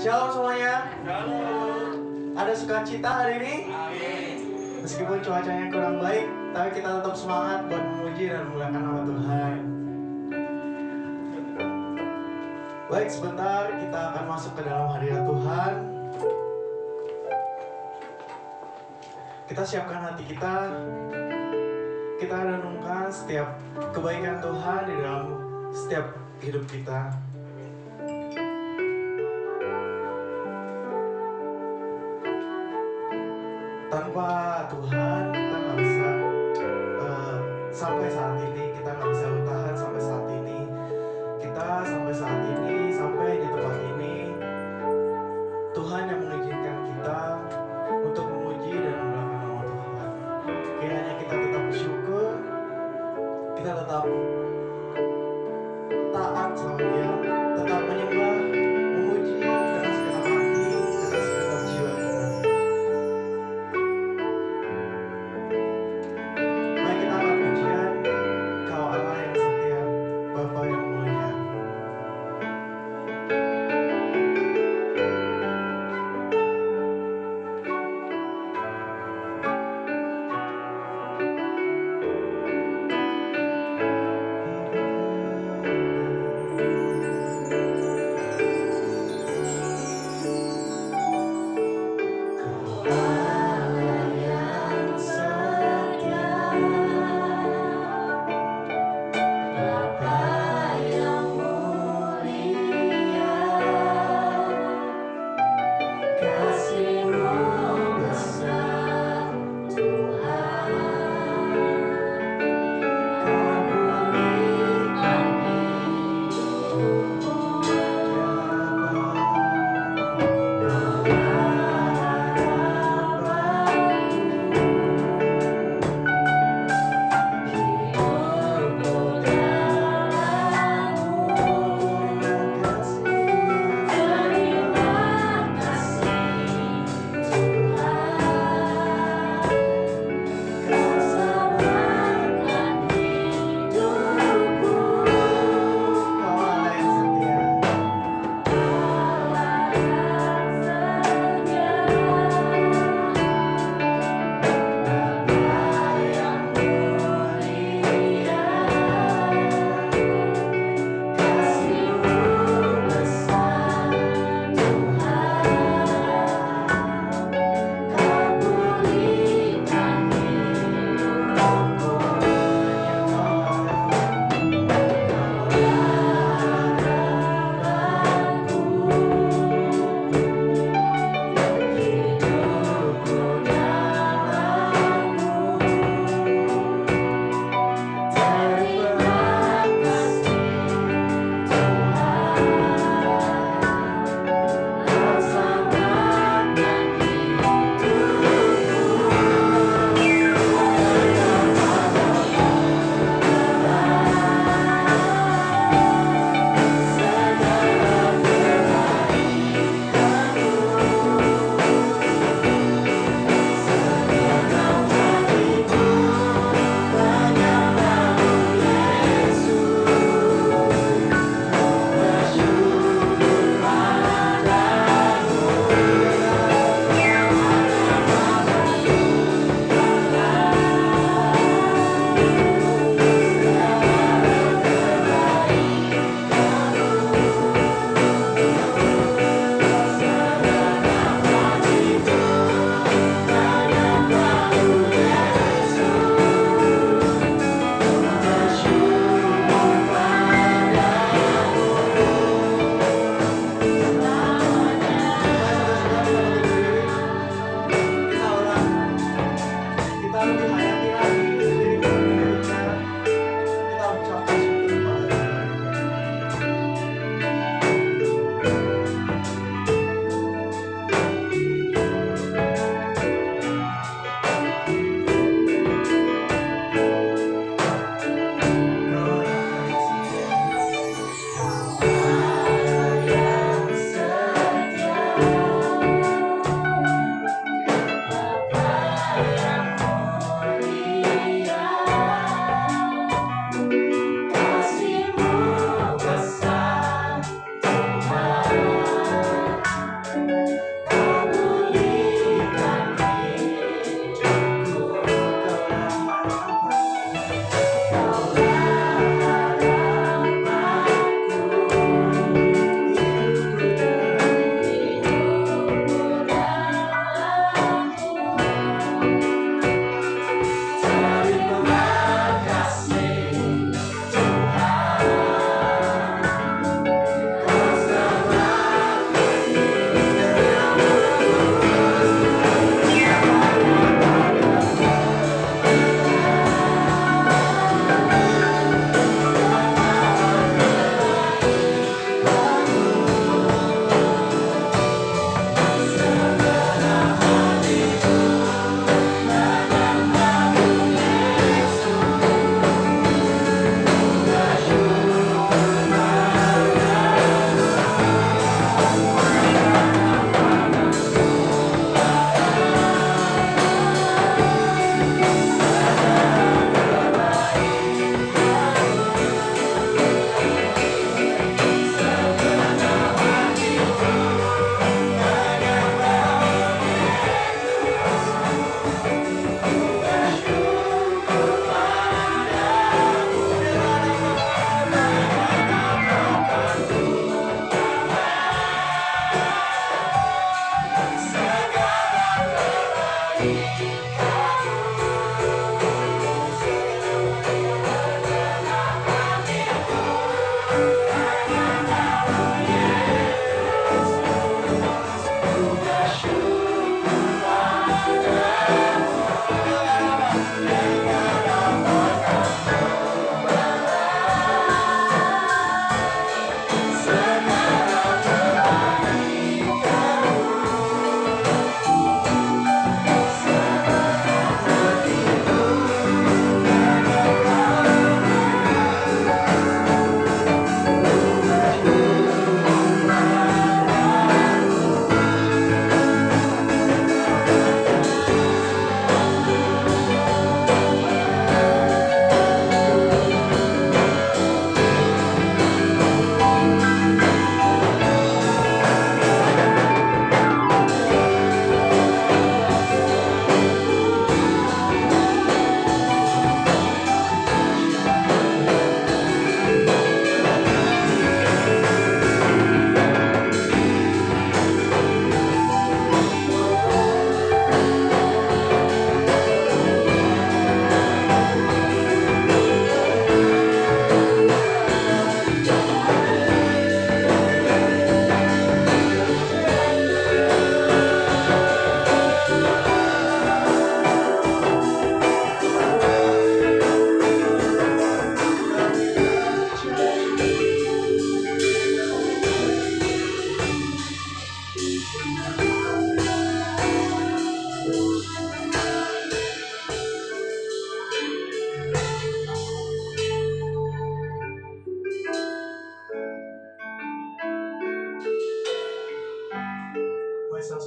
Shalom semuanya. Shalom. Ada sukacita hari ini? Amin. Meskipun cuacanya kurang baik, tapi kita tetap semangat buat memuji dan memuliakan nama Tuhan. Baik, sebentar kita akan masuk ke dalam hadirat Tuhan. Kita siapkan hati kita. Kita renungkan setiap kebaikan Tuhan di dalam setiap hidup kita. Tanpa Tuhan kita nggak bisa sampai saat ini, kita nggak bisa bertahan sampai saat ini. Kita sampai saat ini, sampai di tempat ini, Tuhan yang mengizinkan kita untuk memuji dan memuliakan nama Tuhan. Kiranya kita tetap bersyukur, kita tetap taat sama Dia, tetap menyembah, memuji dengan segenap hati, dengan segenap jiwa kita.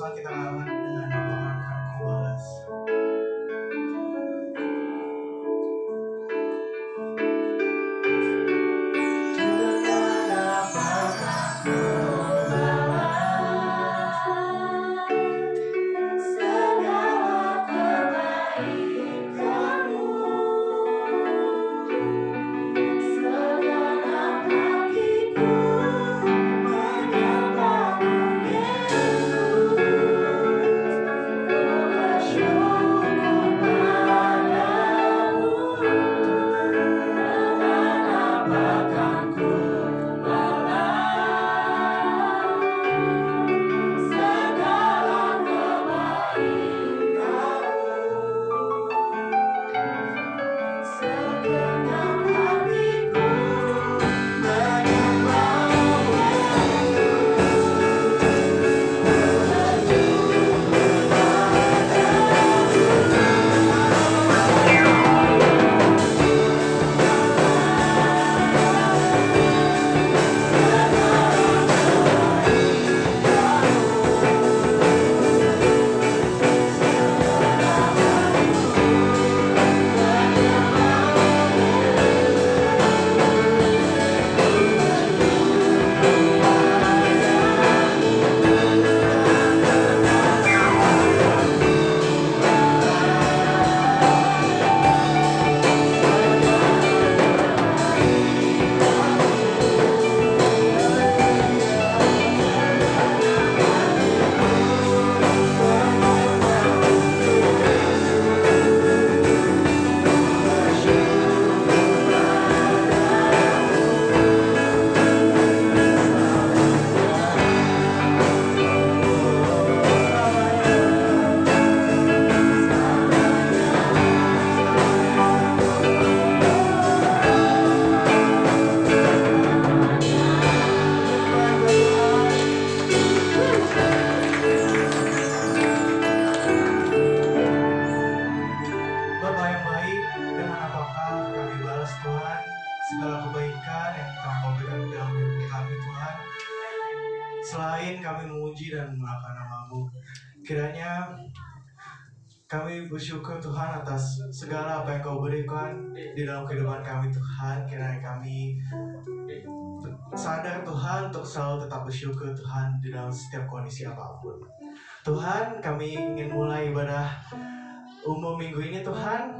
Tuhan kita lawan dengan apapun akan Kau balas. Selain kami memuji dan mengangkat nama-Mu, kiranya kami bersyukur Tuhan atas segala apa yang Kau berikan di dalam kehidupan kami Tuhan. Kiranya kami sadar Tuhan untuk selalu tetap bersyukur Tuhan di dalam setiap kondisi apapun. Tuhan, kami ingin mulai ibadah umum minggu ini Tuhan.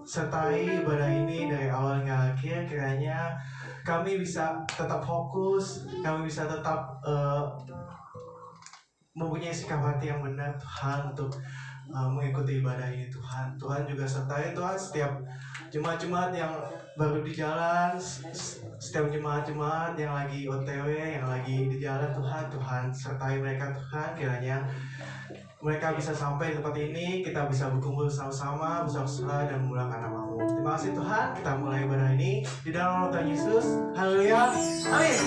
Sertai ibadah ini dari awal hingga akhir. Kiranya kami bisa tetap fokus, kami bisa tetap mempunyai sikap hati yang benar Tuhan untuk mengikuti ibadah ini Tuhan. Tuhan juga sertai Tuhan setiap jemaat-jemaat yang baru di jalan, setiap jemaat-jemaat yang lagi OTW, yang lagi di jalan Tuhan sertai mereka Tuhan. Kiranya mereka bisa sampai di tempat ini, kita bisa berkumpul sama-sama, bersama-sama dan memuliakan nama-Mu. Terima kasih Tuhan, kita mulai ibadah ini di dalam nama Tuhan Yesus. Haleluya, amin.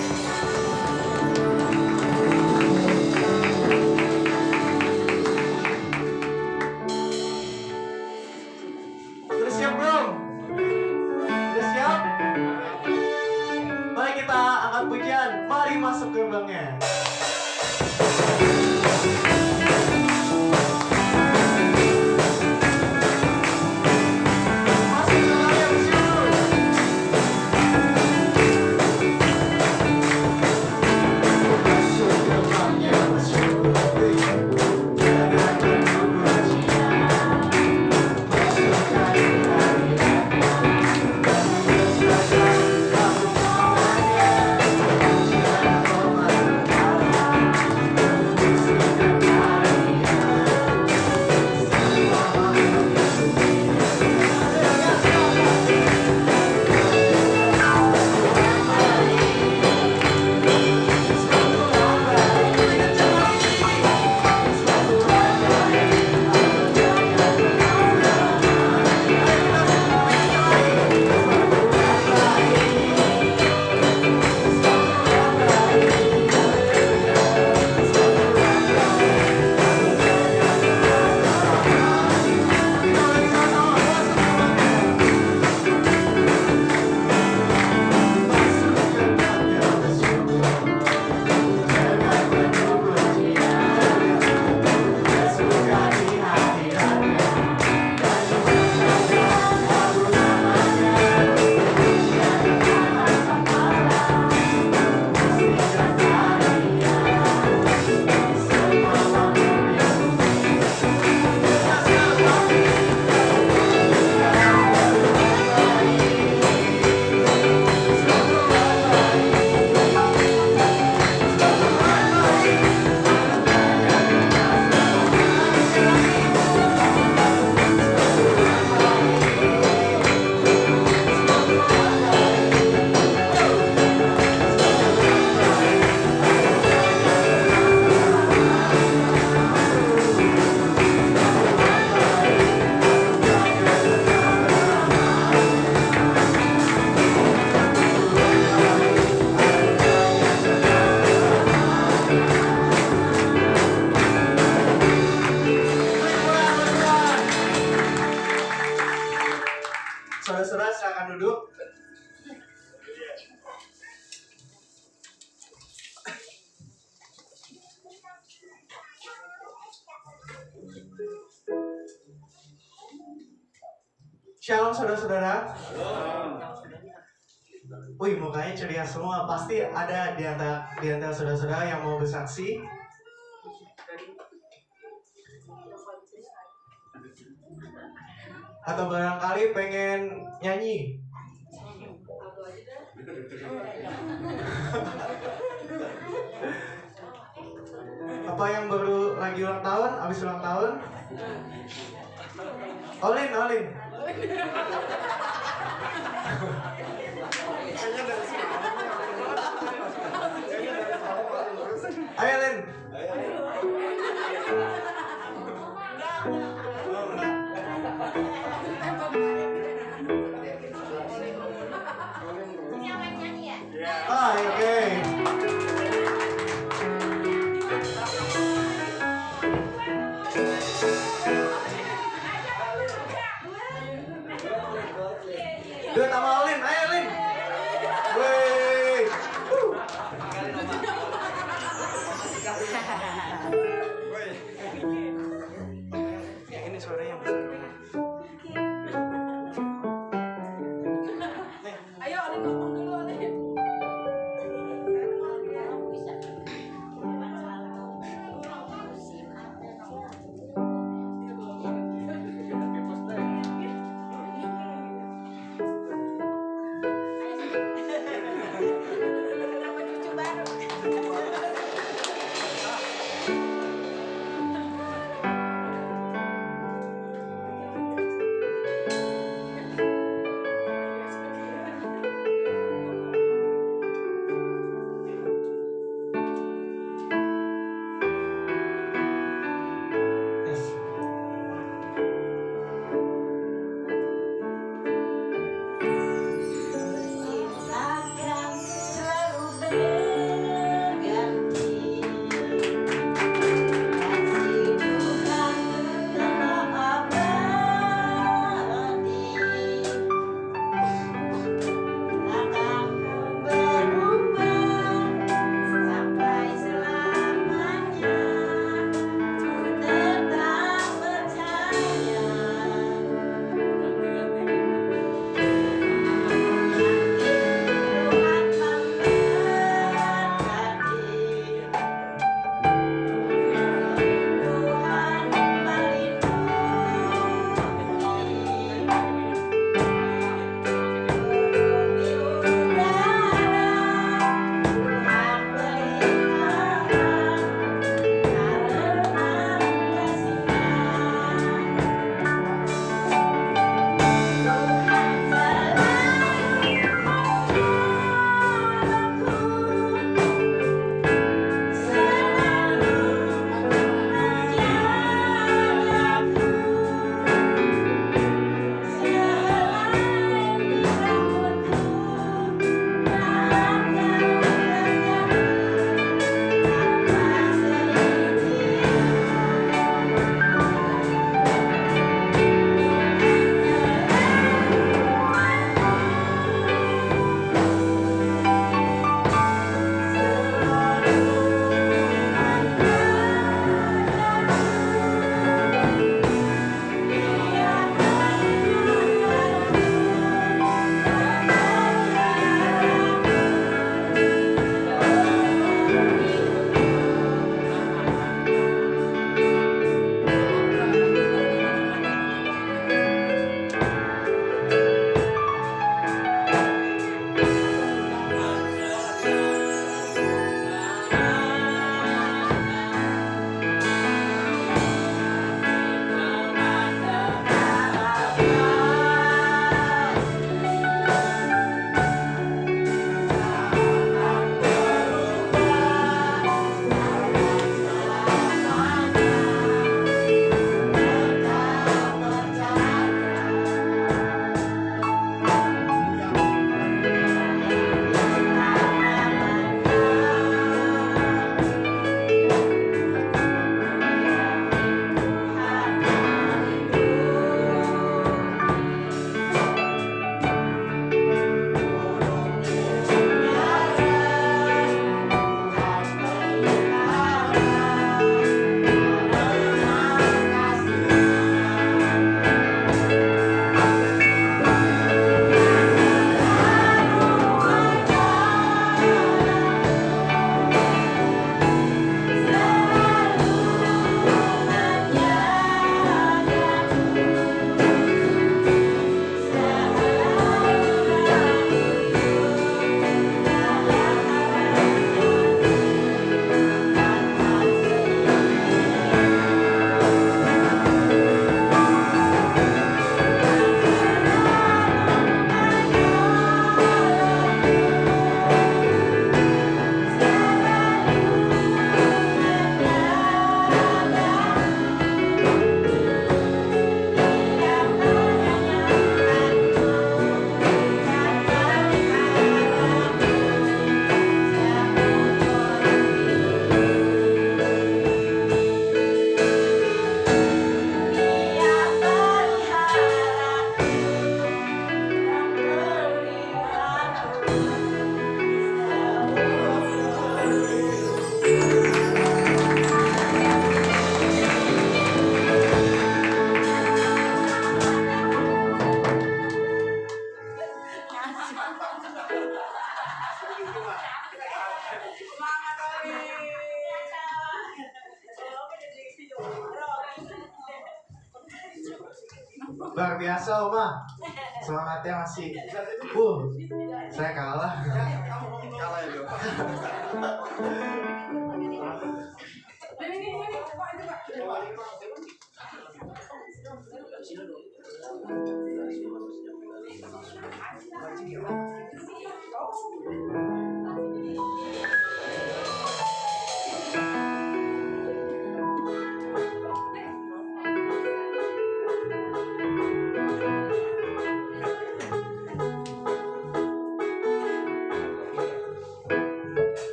Sudah siap belum? Sudah siap? Mari kita angkat pujian, mari masuk gerbangnya. Shalom saudara-saudara. Wih, mukanya ceria semua. Pasti ada di antara saudara-saudara yang mau bersaksi. Atau barangkali pengen nyanyi. Apa yang baru lagi ulang tahun, habis ulang tahun? Olin. Ayo, Lin. Ah, oke. Duet sama Olin, ayo Lin. Wih. Ini suaranya besar. Ayo, Olin ngomong dulu, Olin. Luar biasa Oma. Semangatnya masih. Saya kalah. Kalah ya.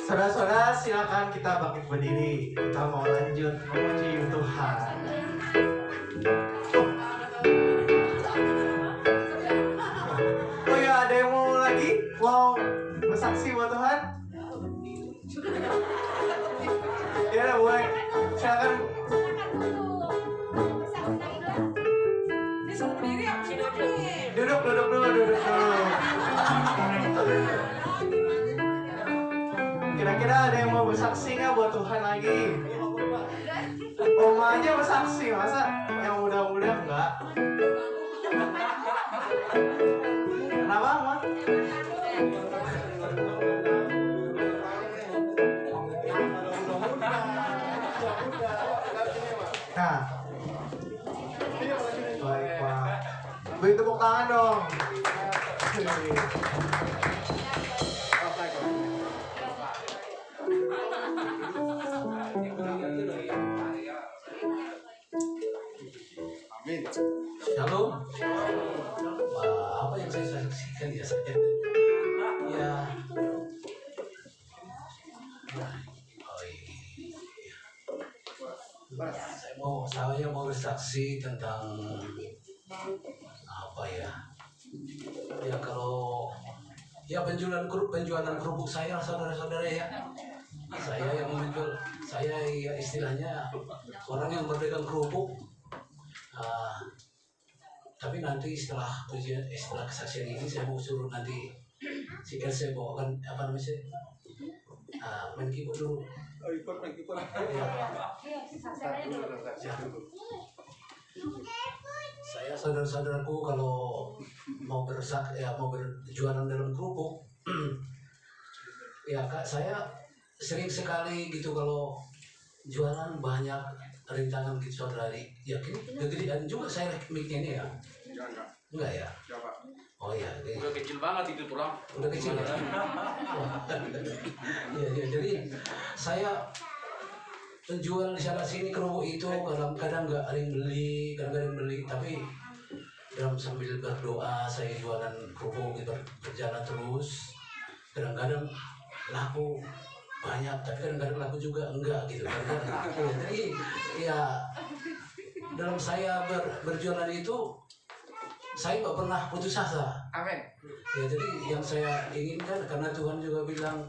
Saudara-saudara, silakan kita bangkit berdiri. Kita mau lanjut memuji Tuhan. Oh ya, ada yang mau lagi? Mau bersaksi buat Tuhan? Ya udah, boleh. Silakan. Duduk dulu. Kira-kira ada yang mau bersaksi nggak buat Tuhan lagi? Oma aja bersaksi, masa yang muda-muda enggak? Kenapa, Oma? Nah, baik Pak. Beri tepuk tangan dong. Amin. Shalom. Apa yang saya saksikan ya saya? Ya. Saya mau bersaksi tentang apa ya? Ya kalau ya penjualan kerupuk saya saudara-saudara ya. Saya yang menjual, saya ya istilahnya orang yang berdagang kerupuk. Tapi nanti setelah kesaksian ini saya mau suruh nanti si Elsa bawakan apa namanya main keyboard dulu. Oh, ikut main keyboard. Saya saudara-saudaraku kalau mau berjualan dalam kerupuk ya Kak, saya sering sekali gitu kalau jualan banyak rintangan gitu saudara. Yakin kegedean juga saya mic-nya ini ya? Enggak ya? Oh iya. Udah kecil banget itu pulang. Udah kecil ya? Ya, jadi saya penjual di sana sini kerupuk itu kadang-kadang nggak ada yang beli, kadang-kadang beli, tapi dalam sambil berdoa saya jualan kerupuk berjalan terus. Kadang-kadang laku banyak, tapi kadang-kadang laku juga enggak gitu kan. Jadi ya dalam saya berjualan itu saya nggak pernah putus asa. Amin. Ya jadi yang saya inginkan karena Tuhan juga bilang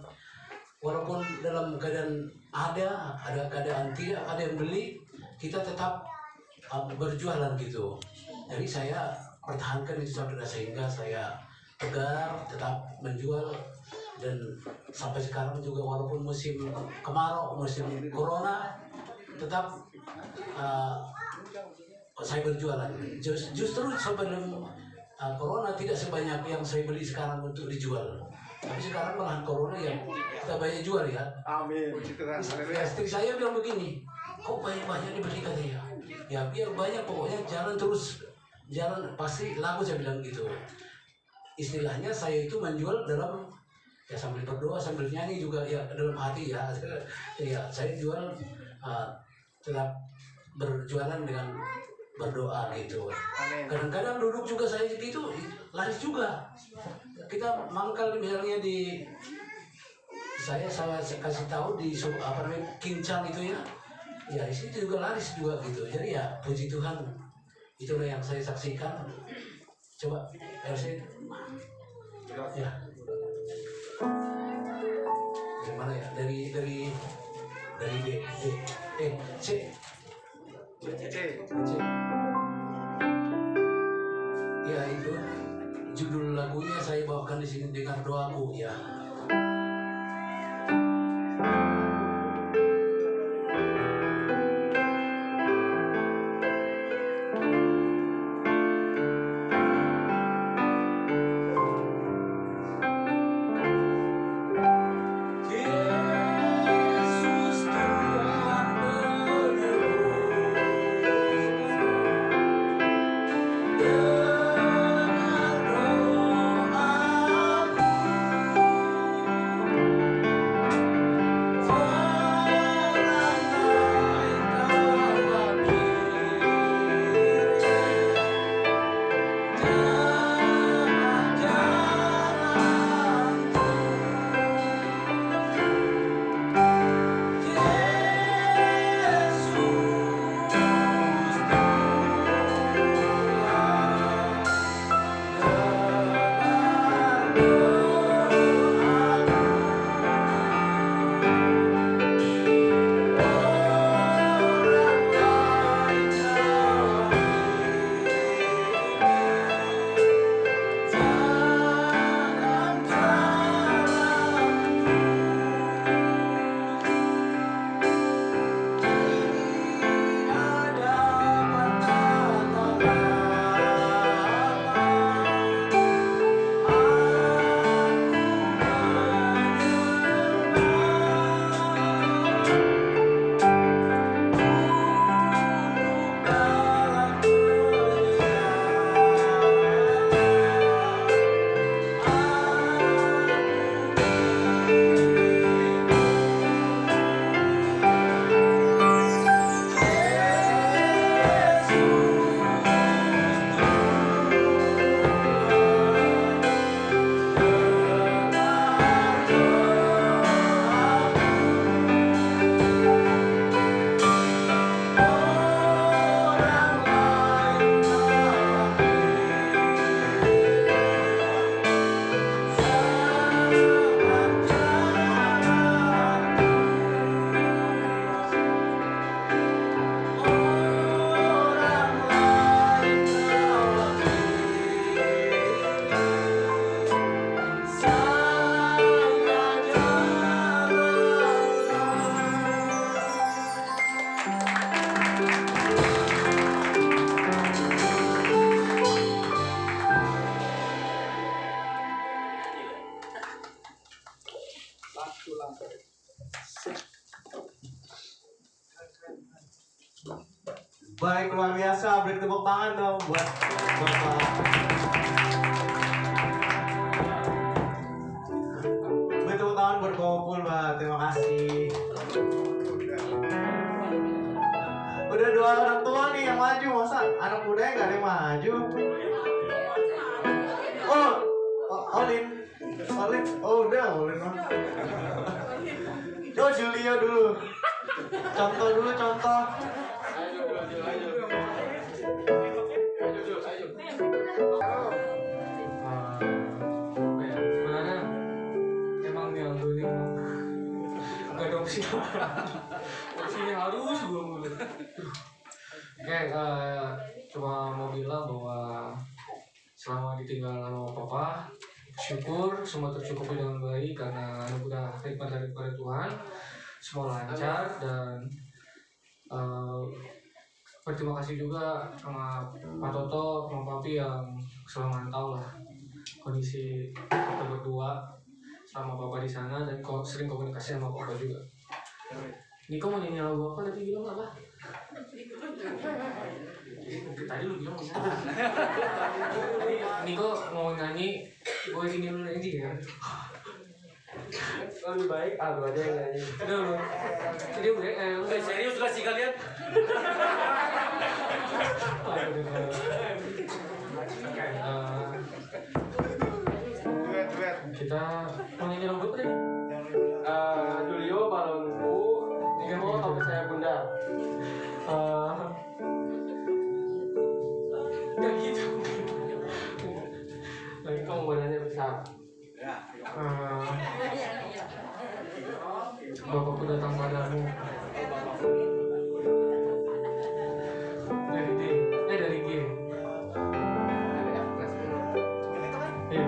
walaupun dalam keadaan ada keadaan tidak ada yang beli, kita tetap berjualan gitu. Jadi saya pertahankan itu saudara sehingga saya tegar tetap menjual. Dan sampai sekarang juga walaupun musim kemarau, musim corona, tetap saya berjualan. Justru sebelum corona tidak sebanyak yang saya beli sekarang untuk dijual. Tapi sekarang malah corona yang kita banyak jual ya. Amin. Istri saya bilang begini, kok banyak dibeli katanya. Ya biar banyak, pokoknya jalan terus, jalan pasti laku, saya bilang gitu. Istilahnya saya itu menjual dalam ya sambil berdoa sambil nyanyi juga ya dalam hati ya. Ya saya jual tetap berjualan dengan berdoa gitu. Kadang-kadang duduk juga saya gitu laris juga. Kita mangkal misalnya di saya kasih tahu di apa namanya Kincang itu ya. Ya di situ juga laris juga gitu. Jadi ya puji Tuhan, itulah yang saya saksikan. Coba RC ya. Dari mana ya? Dari C. Ya itu judul lagunya saya bawakan di sini, Dengar Doaku ya. Baik, luar biasa. Beri tepuk tangan dong buat Bapak. Beri tepuk tangan buat Kopul, Mbak. Terima kasih. Udah 2 orang tua nih yang maju, masa anak mudanya gak ada yang maju? Olin. Oh udah, Olin mah. Julio dulu. Contoh. Sebenarnya emang yang dulu nggak ada opsinya harus gue mulu. Oke, cuma mau bilang bahwa selama ditinggal sama papa, syukur semua tercukupi dengan baik karena anugerah hikmat daripada Tuhan, semua lancar dan berterima kasih juga sama Pak Toto, sama Papi yang selalu mantau lah kondisi kita berdua sama Papa di sana dan sering komunikasi sama Papa juga. Niko mau nyanyi lagu apa tadi bilang apa? Tadi lu bilang mau nyanyi. Niko mau nyanyi, gue ini lu nyanyi ya. Lebih baik Aldo aja yang nyanyi. Udah lu. Jadi gue Serius gak sih kalian? Kita mau nyanyi lagu apa tadi? Julio balonku, Nemo tapi saya bunda. Gak gitu. Lagi kamu mau nyanyi besar. Bapakku datang padamu. Dari G. Iya.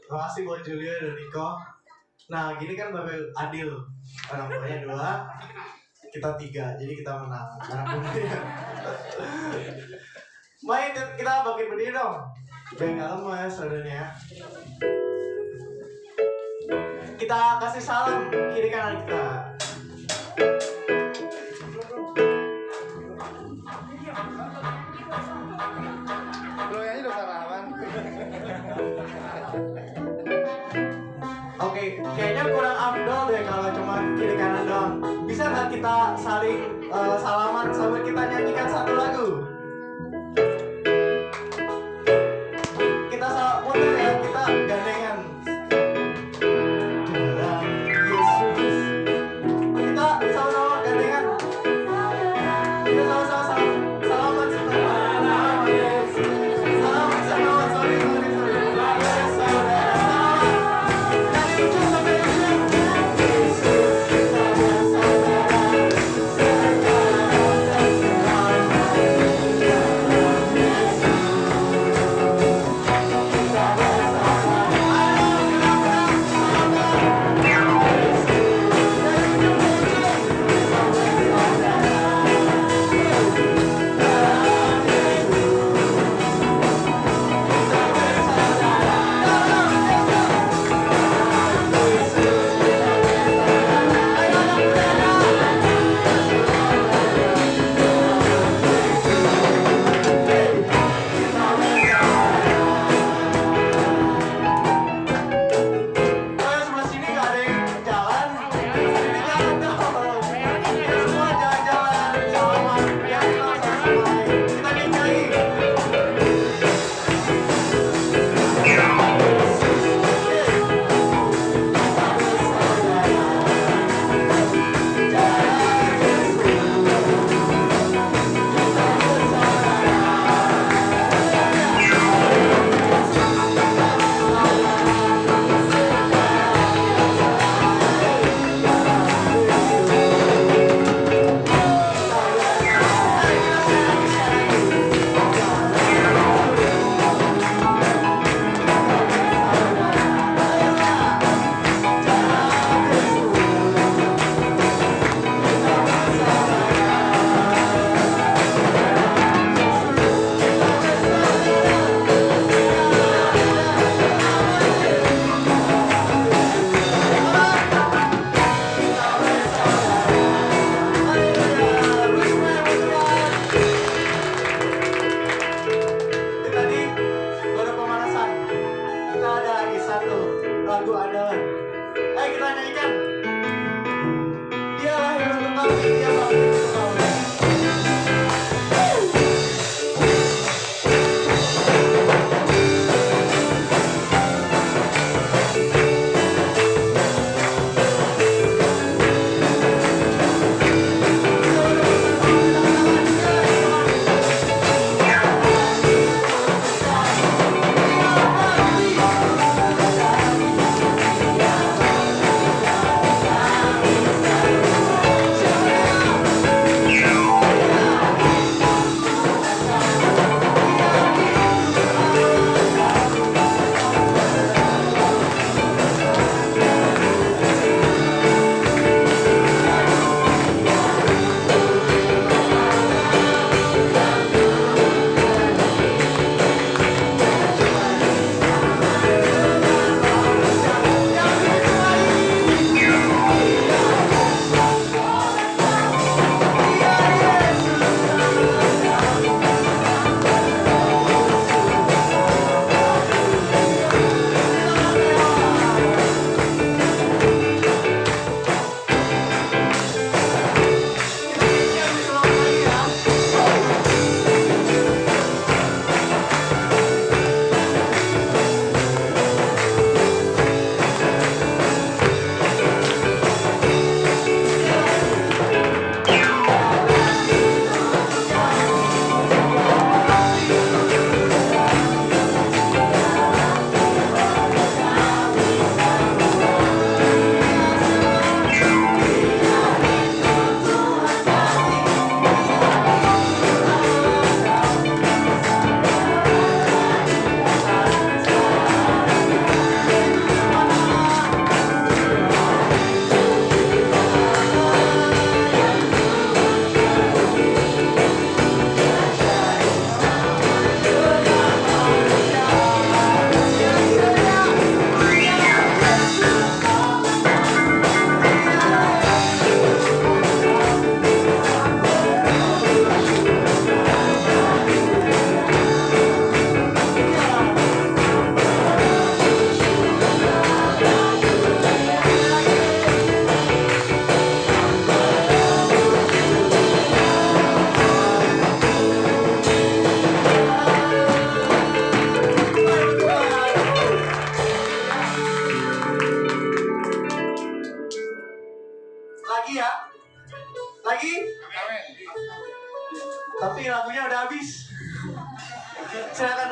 Terima kasih buat Julia dan Niko. Nah, gini kan Bapak adil. Orang tuanya 2, kita 3, jadi kita menang. Anak bundanya. Main, kita bagi berdiri dong. Biar nggak lemes badannya. Kita kasih salam kiri kanan kita. Oke, kayaknya kurang afdol deh kalau cuma kiri kanan doang. Bisa nggak kita saling salaman sambil kita nyanyikan satu lagu? Kita muter ya, kita gandengan. Dalam Yesus. Kita sama-sama gandengan. Kita sama-sama salaman sebentar. Salaman sama, sorry. Yes, saudara. Dari ujung sampai ujung. Yesus kita bersama. Sekarang dan selamanya.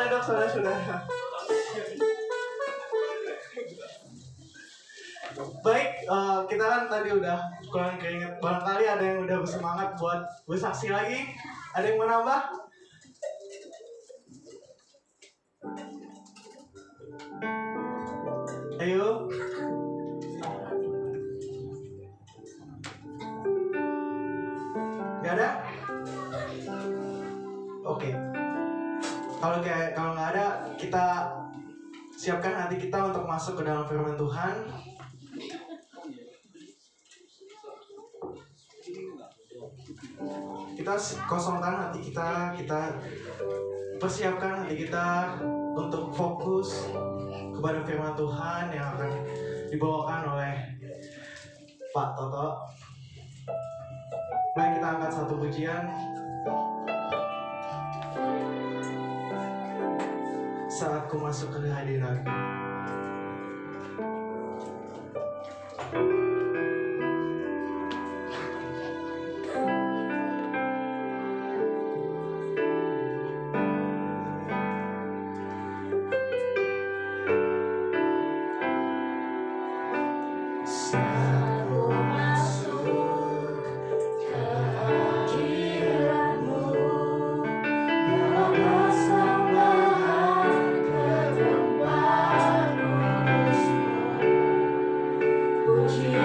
duduk saudara-saudara. Baik, kita kan tadi udah kurang keinget. Barangkali ada yang udah bersemangat buat bersaksi lagi. Ada yang mau nambah? Ayo. Gak ada? Oke. Kalau nggak ada, kita siapkan hati kita untuk masuk ke dalam firman Tuhan. Kita kosongkan hati kita persiapkan hati kita untuk fokus kepada firman Tuhan yang akan dibawakan oleh Pak Toto. Mari kita angkat satu pujian. Saat ku masuk ke hadirat. Pujian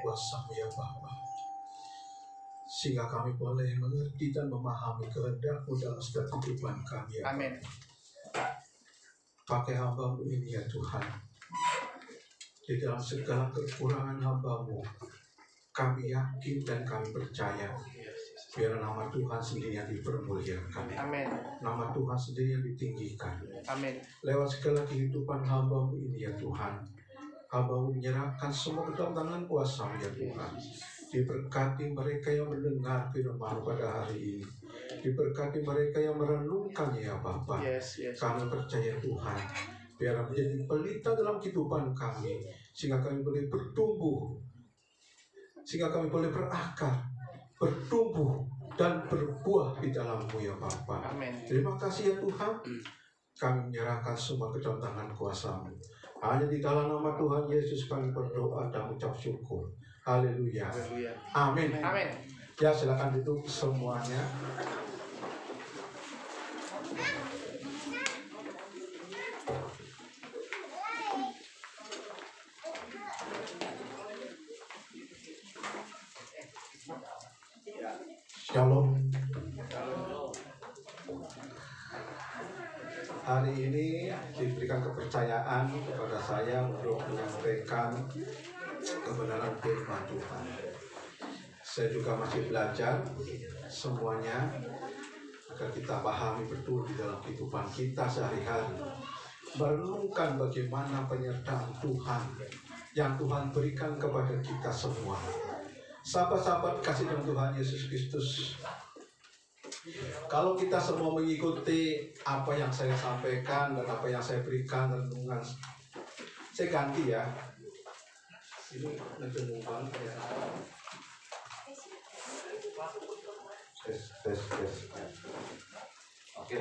kuasa-Mu ya Bapa, sehingga kami boleh mengerti dan memahami kehendak-Mu dalam setiap kehidupan kami ya Amin. Pakai hamba-Mu ini ya Tuhan, di dalam segala kekurangan hamba-Mu, kami yakin dan kami percaya, biar nama Tuhan sendiri yang dipermuliakan, Amin. nama Tuhan sendiri yang ditinggikan. Amin. Lewat segala kehidupan hamba-Mu ini ya Tuhan, hamba-Mu menyerahkan semua ke dalam tangan kuasa-Mu ya Tuhan. Diberkati mereka yang mendengar firman pada hari ini, diberkati mereka yang merenungkannya ya Bapa. Yes. Kami percaya Tuhan, biar menjadi pelita dalam kehidupan kami, sehingga kami boleh bertumbuh, sehingga kami boleh berakar, bertumbuh dan berbuah di dalam-Mu ya Bapa. Amin. Terima kasih ya Tuhan, kami menyerahkan semua ke dalam tangan kuasa-Mu. Hanya di dalam nama Tuhan Yesus kami berdoa dan ucap syukur. Haleluya. Haleluya. Amin. Amin. Ya, silakan duduk semuanya. Shalom. Hari ini diberikan kepercayaan kepada saya untuk menyampaikan kebenaran firman Tuhan. Saya juga masih belajar semuanya agar kita pahami betul di dalam kehidupan kita sehari-hari. Merenungkan bagaimana penyertaan Tuhan yang Tuhan berikan kepada kita semua. Sahabat-sahabat kasih dalam Tuhan Yesus Kristus, kalau kita semua mengikuti apa yang saya sampaikan dan apa yang saya berikan renungan, saya ganti ya. Ini renungan ya. Tes. Oke.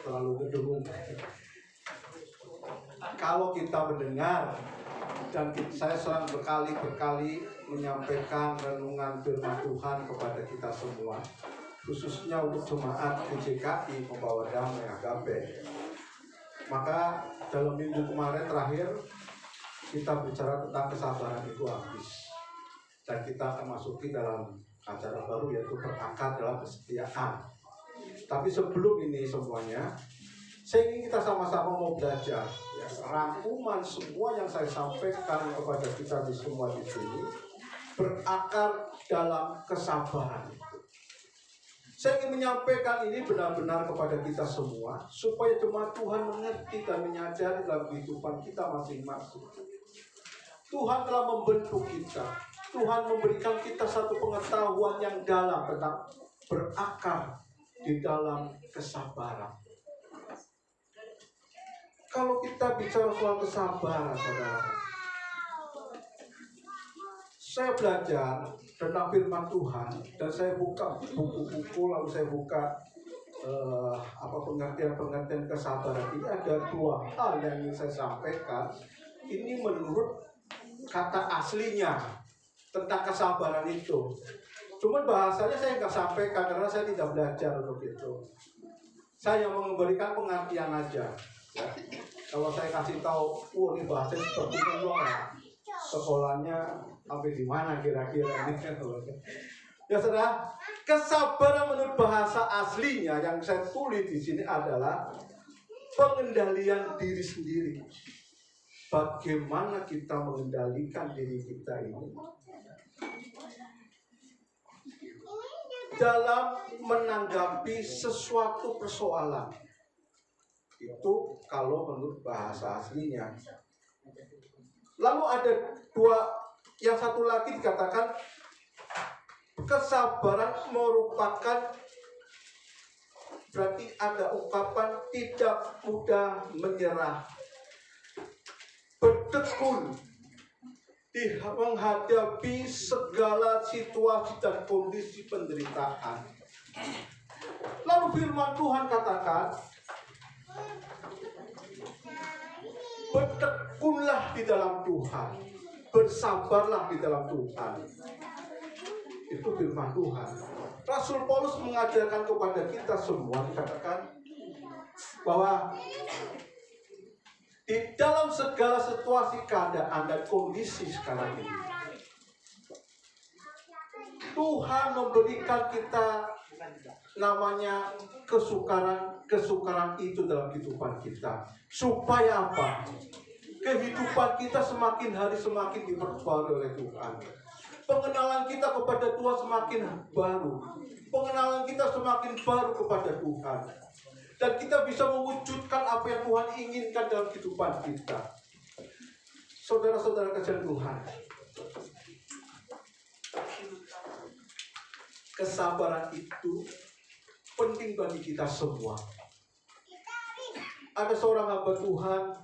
Terlalu gedung. Kalau kita mendengar, dan saya sering berkali-kali menyampaikan renungan firman Tuhan kepada kita semua, khususnya untuk jemaat GKI Pembawa Damai Agape. Maka dalam minggu kemarin terakhir kita bicara tentang kesabaran itu habis, dan kita akan masuki dalam acara baru, yaitu berakar dalam kesetiaan. Tapi sebelum ini semuanya, saya ingin kita sama-sama mau belajar ya, rangkuman semua yang saya sampaikan kepada kita di semua di sini berakar dalam kesabaran. Saya ingin menyampaikan ini benar-benar kepada kita semua, supaya jemaat Tuhan mengerti dan menyadari dalam kehidupan kita masing-masing. Tuhan telah membentuk kita, Tuhan memberikan kita satu pengetahuan yang dalam tentang berakar di dalam kesabaran. Kalau kita bicara soal kesabaran, saudara, saya belajar tentang firman Tuhan dan saya buka buku-buku, lalu saya buka pengertian-pengertian kesabaran. Ini ada dua hal yang ingin saya sampaikan. Ini menurut kata aslinya tentang kesabaran itu. Cuman bahasanya saya nggak sampaikan karena saya tidak belajar untuk itu. Saya mau memberikan pengertian aja. Ya. Kalau saya kasih tahu, ini bahasanya seperti itu ya. Sekolahnya sampai di mana kira-kira ini kan? Ya saudara, kesabaran menurut bahasa aslinya yang saya tulis di sini adalah pengendalian diri sendiri. Bagaimana kita mengendalikan diri kita ini dalam menanggapi sesuatu persoalan. Itu kalau menurut bahasa aslinya. Lalu ada dua, yang satu lagi dikatakan kesabaran merupakan, berarti ada ungkapan tidak mudah menyerah, bertekun menghadapi segala situasi dan kondisi penderitaan. Lalu firman Tuhan katakan, bertekunlah di dalam Tuhan, bersabarlah di dalam Tuhan. Itu firman Tuhan. Rasul Paulus mengajarkan kepada kita semua, dikatakan bahwa Di dalam segala situasi keadaan dan kondisi sekarang ini, Tuhan memberikan kita namanya kesukaran itu dalam kehidupan kita. Supaya apa? Kehidupan kita semakin hari semakin diperbarui oleh Tuhan. Pengenalan kita kepada Tuhan semakin baru. Pengenalan kita semakin baru kepada Tuhan. Dan kita bisa mewujudkan apa yang Tuhan inginkan dalam kehidupan kita. Saudara-saudara kasihan Tuhan, kesabaran itu penting bagi kita semua. Ada seorang hamba Tuhan,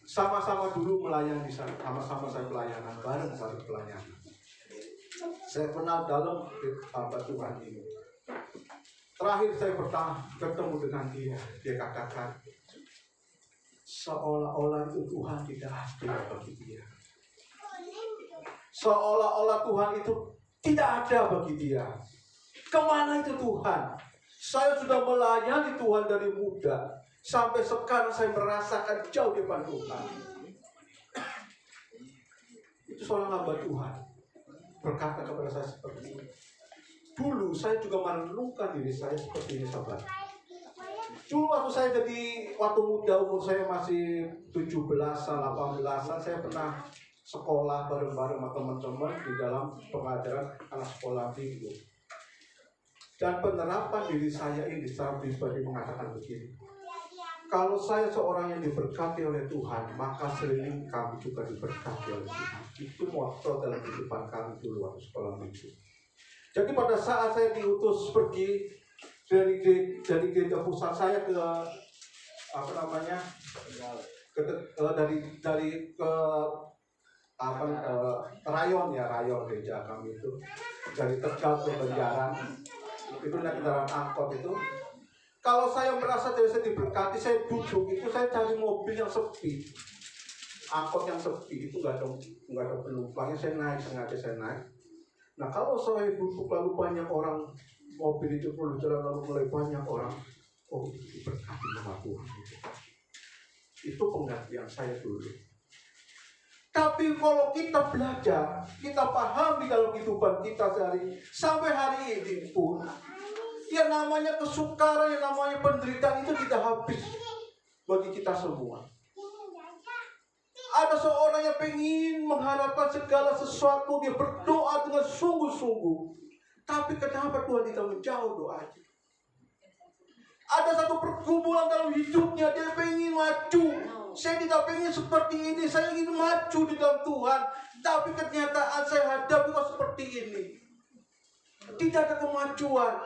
sama-sama dulu melayani di sana, sama-sama saya pelayanan, bareng pelayanan. Saya kenal dalam hamba Tuhan ini. Terakhir saya bertemu dengan dia katakan, seolah-olah itu Tuhan tidak adil bagi dia. Seolah-olah Tuhan itu tidak ada bagi dia. Kemana itu Tuhan? Saya sudah melayani Tuhan dari muda. Sampai sekarang saya merasakan jauh di depan Tuhan. Itu seorang hamba Tuhan berkata kepada saya seperti ini. Dulu saya juga merenungkan diri saya seperti ini, sahabat. Dulu waktu muda, umur saya masih 17-an, 18-an, saya pernah sekolah bareng-bareng sama teman-teman di dalam pengajaran anak sekolah minggu. Dan penerapan diri saya ini secara pribadi mengatakan begini. Kalau saya seorang yang diberkati oleh Tuhan, maka sekeliling kami juga diberkati oleh Tuhan. Itu motto dalam kehidupan kami dulu waktu sekolah minggu. Jadi pada saat saya diutus pergi dari gereja pusat saya ke rayon gereja kami itu, dari Tegal ke Banjaran, itu naik kendaraan angkot itu. Kalau saya merasa saya diberkati, saya duduk itu, saya cari mobil yang sepi, angkot yang sepi itu nggak ada penumpangnya, sengaja saya naik. Nah kalau saya duduk lalu banyak orang, mobil itu perlu jalan lalu mulai banyak orang, oh diberkati sama Tuhan. Itu pengertian saya dulu. Tapi kalau kita belajar, kita pahami dalam kehidupan kita sehari sampai hari ini pun, yang namanya kesukaran, yang namanya penderitaan itu tidak habis bagi kita semua. Ada seorang yang pengen mengharapkan segala sesuatu, dia berdoa dengan sungguh-sungguh. Tapi kenapa Tuhan tidak menjawab doanya? Ada satu pergumulan dalam hidupnya, dia pengen maju. Saya tidak pengen seperti ini, saya ingin maju di dalam Tuhan. Tapi kenyataan saya hadapi kok seperti ini. Tidak ada kemajuan.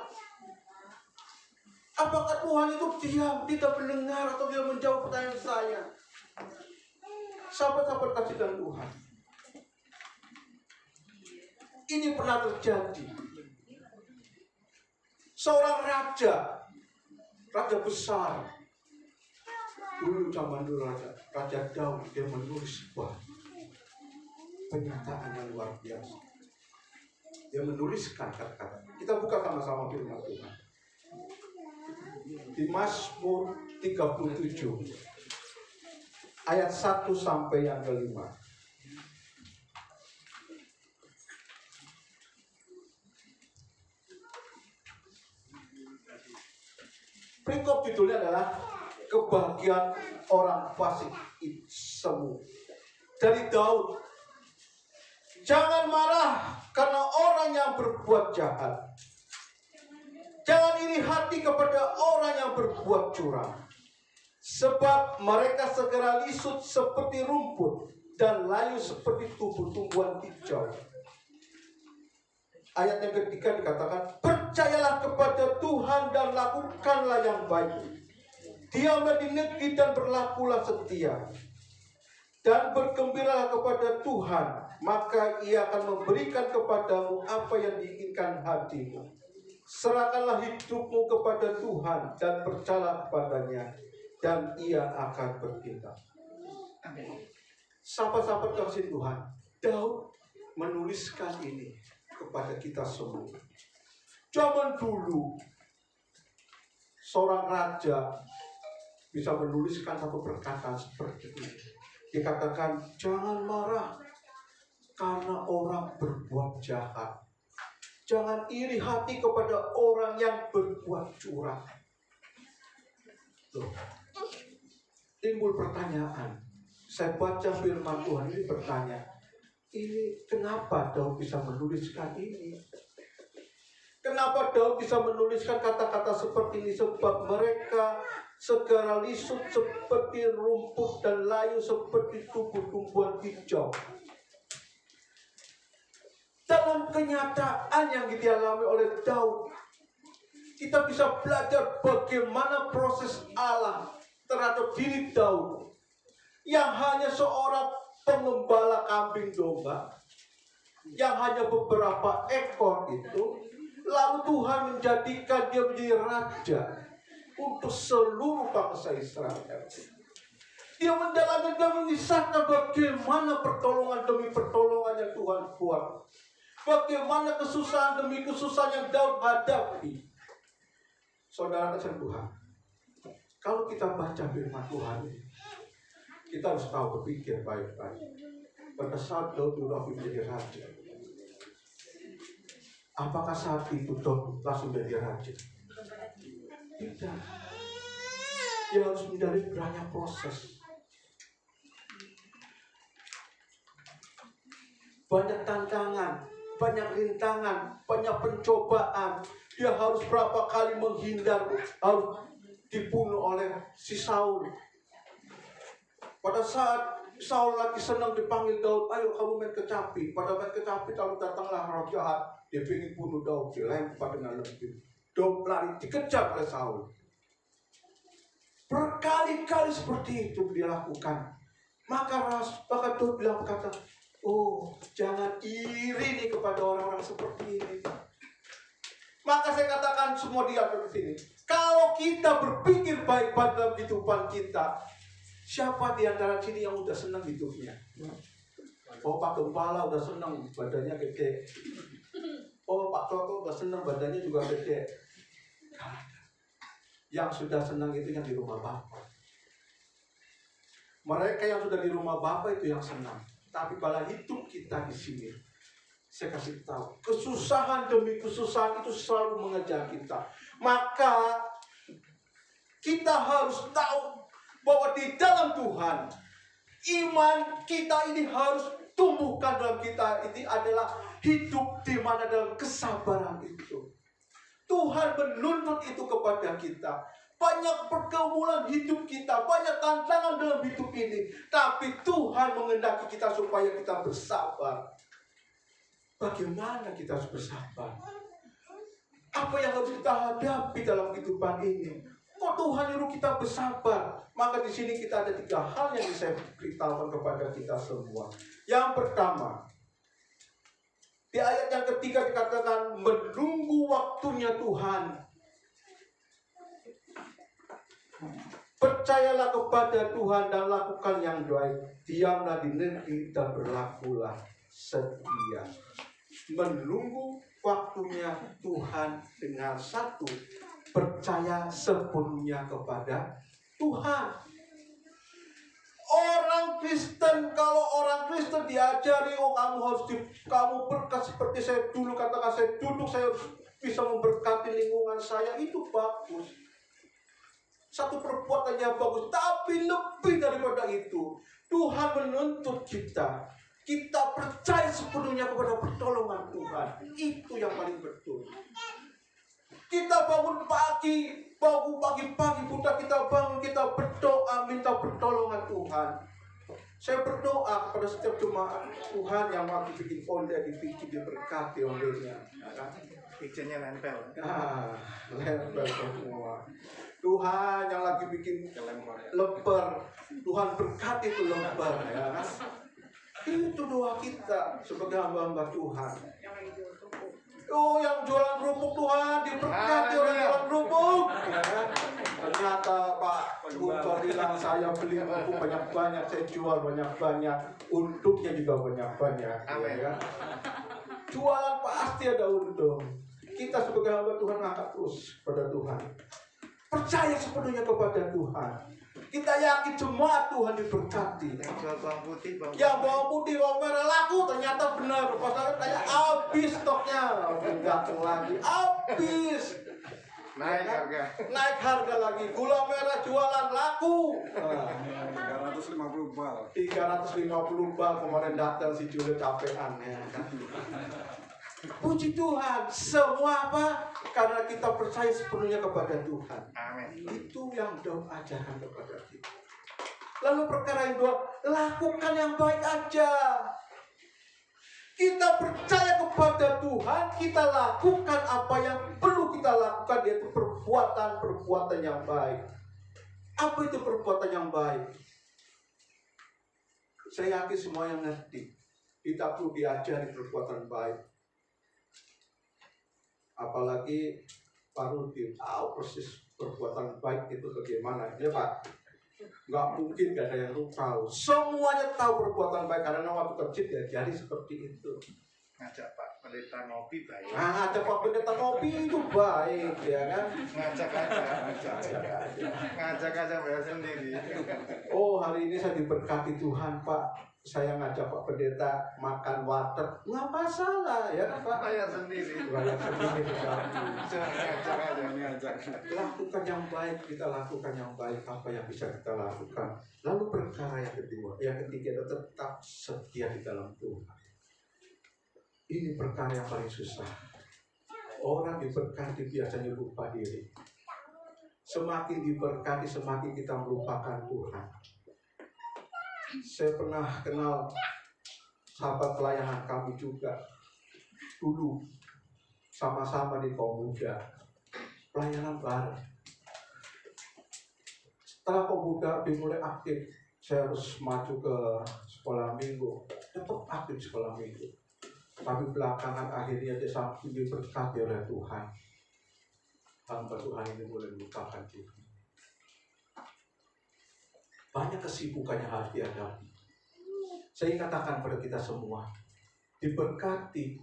Apakah Tuhan itu diam, tidak mendengar atau tidak menjawab pertanyaan saya? Sahabat-sahabat kasih dalam Tuhan, ini pernah terjadi. Seorang raja besar, zaman dulu Raja Daud, dia menulis sebuah pernyataan yang luar biasa. Dia menuliskan kata-kata. Kita buka sama-sama firman Tuhan. Di Mazmur 37 ayat 1 sampai yang ke-5. Berikut judulnya adalah kebahagiaan orang fasik semu. Dari Daud. Jangan marah karena orang yang berbuat jahat. Jangan iri hati kepada orang yang berbuat curang. Sebab mereka segera lisut seperti rumput dan layu seperti tumbuh-tumbuhan hijau. Ayat yang ketiga dikatakan, percayalah kepada Tuhan dan lakukanlah yang baik. Diamlah di negeri dan berlakulah setia. Dan bergembiralah kepada Tuhan, maka Ia akan memberikan kepadamu apa yang diinginkan hatimu. Serahkanlah hidupmu kepada Tuhan dan percayalah kepadanya, dan Ia akan bertindak. Sahabat-sahabat kasih Tuhan, Daud menuliskan ini kepada kita semua. Zaman dulu, seorang raja bisa menuliskan satu perkataan seperti ini. Dikatakan, jangan marah karena orang berbuat jahat. Jangan iri hati kepada orang yang berbuat curang. Loh, timbul pertanyaan. Saya baca firman Tuhan ini bertanya, ini kenapa Daud bisa menuliskan ini? Kenapa Daud bisa menuliskan kata-kata seperti ini? Sebab mereka segera lisut seperti rumput dan layu seperti tumbuh-tumbuhan hijau. Dalam kenyataan yang dialami oleh Daud, kita bisa belajar bagaimana proses Allah terhadap diri Daud yang hanya seorang pengembala kambing domba, yang hanya beberapa ekor itu, lalu Tuhan menjadikan dia menjadi raja untuk seluruh bangsa Israel. Dia menjalankan dan mengisahkan bagaimana pertolongan demi pertolongan yang Tuhan buat, bagaimana kesusahan demi kesusahan yang Daud hadapi. Saudara kasih Tuhan, kalau kita baca firman Tuhan, kita harus tahu, berpikir baik-baik. Pada saat Daud sudah menjadi raja, apakah saat itu Daud langsung jadi raja? Tidak. Dia harus menjalani banyak proses, banyak tantangan, banyak rintangan, banyak pencobaan. Dia harus berapa kali menghindar, harus dibunuh oleh si Saul. Pada saat Saul lagi senang dipanggil Daud, ayo kamu main kecapi. Pada main kecapi, kalau datanglah roh jahat, dia ingin bunuh Daud, dilempar dengan lendir. Daud lari, dikejar oleh Saul. Berkali-kali seperti itu dia lakukan. Maka Daud bilang, kata, oh jangan iri nih kepada orang-orang seperti ini. Maka saya katakan semua dia seperti ini. Kalau kita berpikir baik-baik dalam kehidupan kita, siapa di antara sini yang udah senang hidupnya? Oh Pak Gembala udah senang, badannya gede. Oh Pak Toto udah senang, badannya juga gede. Yang sudah senang itu yang di rumah Bapak. Mereka yang sudah di rumah Bapak itu yang senang. Tapi pada hidup kita di sini, saya kasih tahu, kesusahan demi kesusahan itu selalu mengejar kita. Maka kita harus tahu bahwa di dalam Tuhan, iman kita ini harus tumbuhkan dalam kita. Ini adalah hidup di mana dalam kesabaran itu. Tuhan menuntut itu kepada kita. Banyak pergumulan hidup kita, banyak tantangan dalam hidup ini. Tapi Tuhan menghendaki kita supaya kita bersabar. Bagaimana kita harus bersabar? Apa yang harus kita hadapi dalam kehidupan ini? Kok Tuhan nyuruh kita bersabar? Maka di sini kita ada 3 hal yang saya beritahukan kepada kita semua. Yang pertama, di ayat yang ketiga dikatakan menunggu waktunya Tuhan. Percayalah kepada Tuhan dan lakukan yang baik. Diamlah di negeri dan berlakulah setia. Menunggu waktunya Tuhan dengan satu, percaya sepenuhnya kepada Tuhan. Orang Kristen, kalau orang Kristen diajari, oh kamu harus kamu berkat seperti saya dulu, katakan saya duduk, saya bisa memberkati lingkungan saya, itu bagus. Satu perbuatan yang bagus, tapi lebih daripada itu, Tuhan menuntut kita percaya sepenuhnya kepada pertolongan Tuhan. Itu yang paling betul. Kita bangun pagi-pagi buta kita bangun, kita berdoa minta pertolongan Tuhan. Saya berdoa kepada setiap jemaat Tuhan yang mau bikin onde, dibikin, diberkati ondenya. Kitchennya nempel. Nempel semua. Tuhan yang lagi bikin lemper, Tuhan berkati itu lemper, ya kan? Itu doa kita sebagai hamba-hamba Tuhan. Oh, yang jualan kerupuk Tuhan diberkati orang jualan kerupuk, ya kan? Ternyata Pak Gubernur bilang saya beli kerupuk banyak-banyak, saya jual banyak-banyak, untuknya juga banyak-banyak, ya kan? Jualan pasti ada untung. Kita sebagai hamba Tuhan angkat terus pada Tuhan. percaya sepenuhnya kepada Tuhan. Kita yakin jemaat Tuhan diberkati. Yang jual bawang putih, Yang bawang putih, bawang merah laku, ternyata benar. Pasarnya kayak habis stoknya, datang lagi, habis. naik harga. Naik harga lagi, gula merah jualan laku. 350 bal. 350 bal kemarin datang si Julio capean ya. Puji Tuhan, semua apa? Karena kita percaya sepenuhnya kepada Tuhan. Amin. Itu yang Daud ajarkan kepada kita. Lalu perkara yang kedua, lakukan yang baik aja. Kita percaya kepada Tuhan, kita lakukan apa yang perlu kita lakukan, yaitu perbuatan-perbuatan yang baik. Apa itu perbuatan yang baik? Saya yakin semua yang ngerti. Kita perlu diajari perbuatan baik. Apalagi Pak Rudi tahu persis perbuatan baik itu bagaimana. Ya Pak, nggak mungkin gak ada yang tahu. Semuanya tahu perbuatan baik karena waktu kecil ya jadi seperti itu. Ngajak Pak Pendeta ngopi baik. Nah, ada Pak Pendeta ngopi itu baik ya kan. Ngajak aja bayar sendiri. Oh, hari ini saya diberkati Tuhan Pak. Saya ngajak Pak Pendeta makan warteg, nggak masalah ya kan Pak. Bayar sendiri. Bayar sendiri Ngajak. Lakukan yang baik, kita lakukan yang baik apa yang bisa kita lakukan. Lalu perkara yang kedua, yang ketiga tetap setia di dalam Tuhan. Ini perkara yang paling susah. Orang diberkati biasanya lupa diri. Semakin diberkati, semakin kita melupakan Tuhan. Saya pernah kenal sahabat pelayanan kami juga. Dulu sama-sama di kaum muda. Pelayanan bareng. Setelah kaum muda dimulai aktif, saya harus maju ke sekolah minggu. Tetap aktif sekolah minggu. Tapi belakangan akhirnya dia sampai diberkati oleh Tuhan. Hamba Tuhan ini mulai melupakan Tuhan. Banyak kesibukan yang harus dihadapi. Saya katakan pada kita semua, diberkati,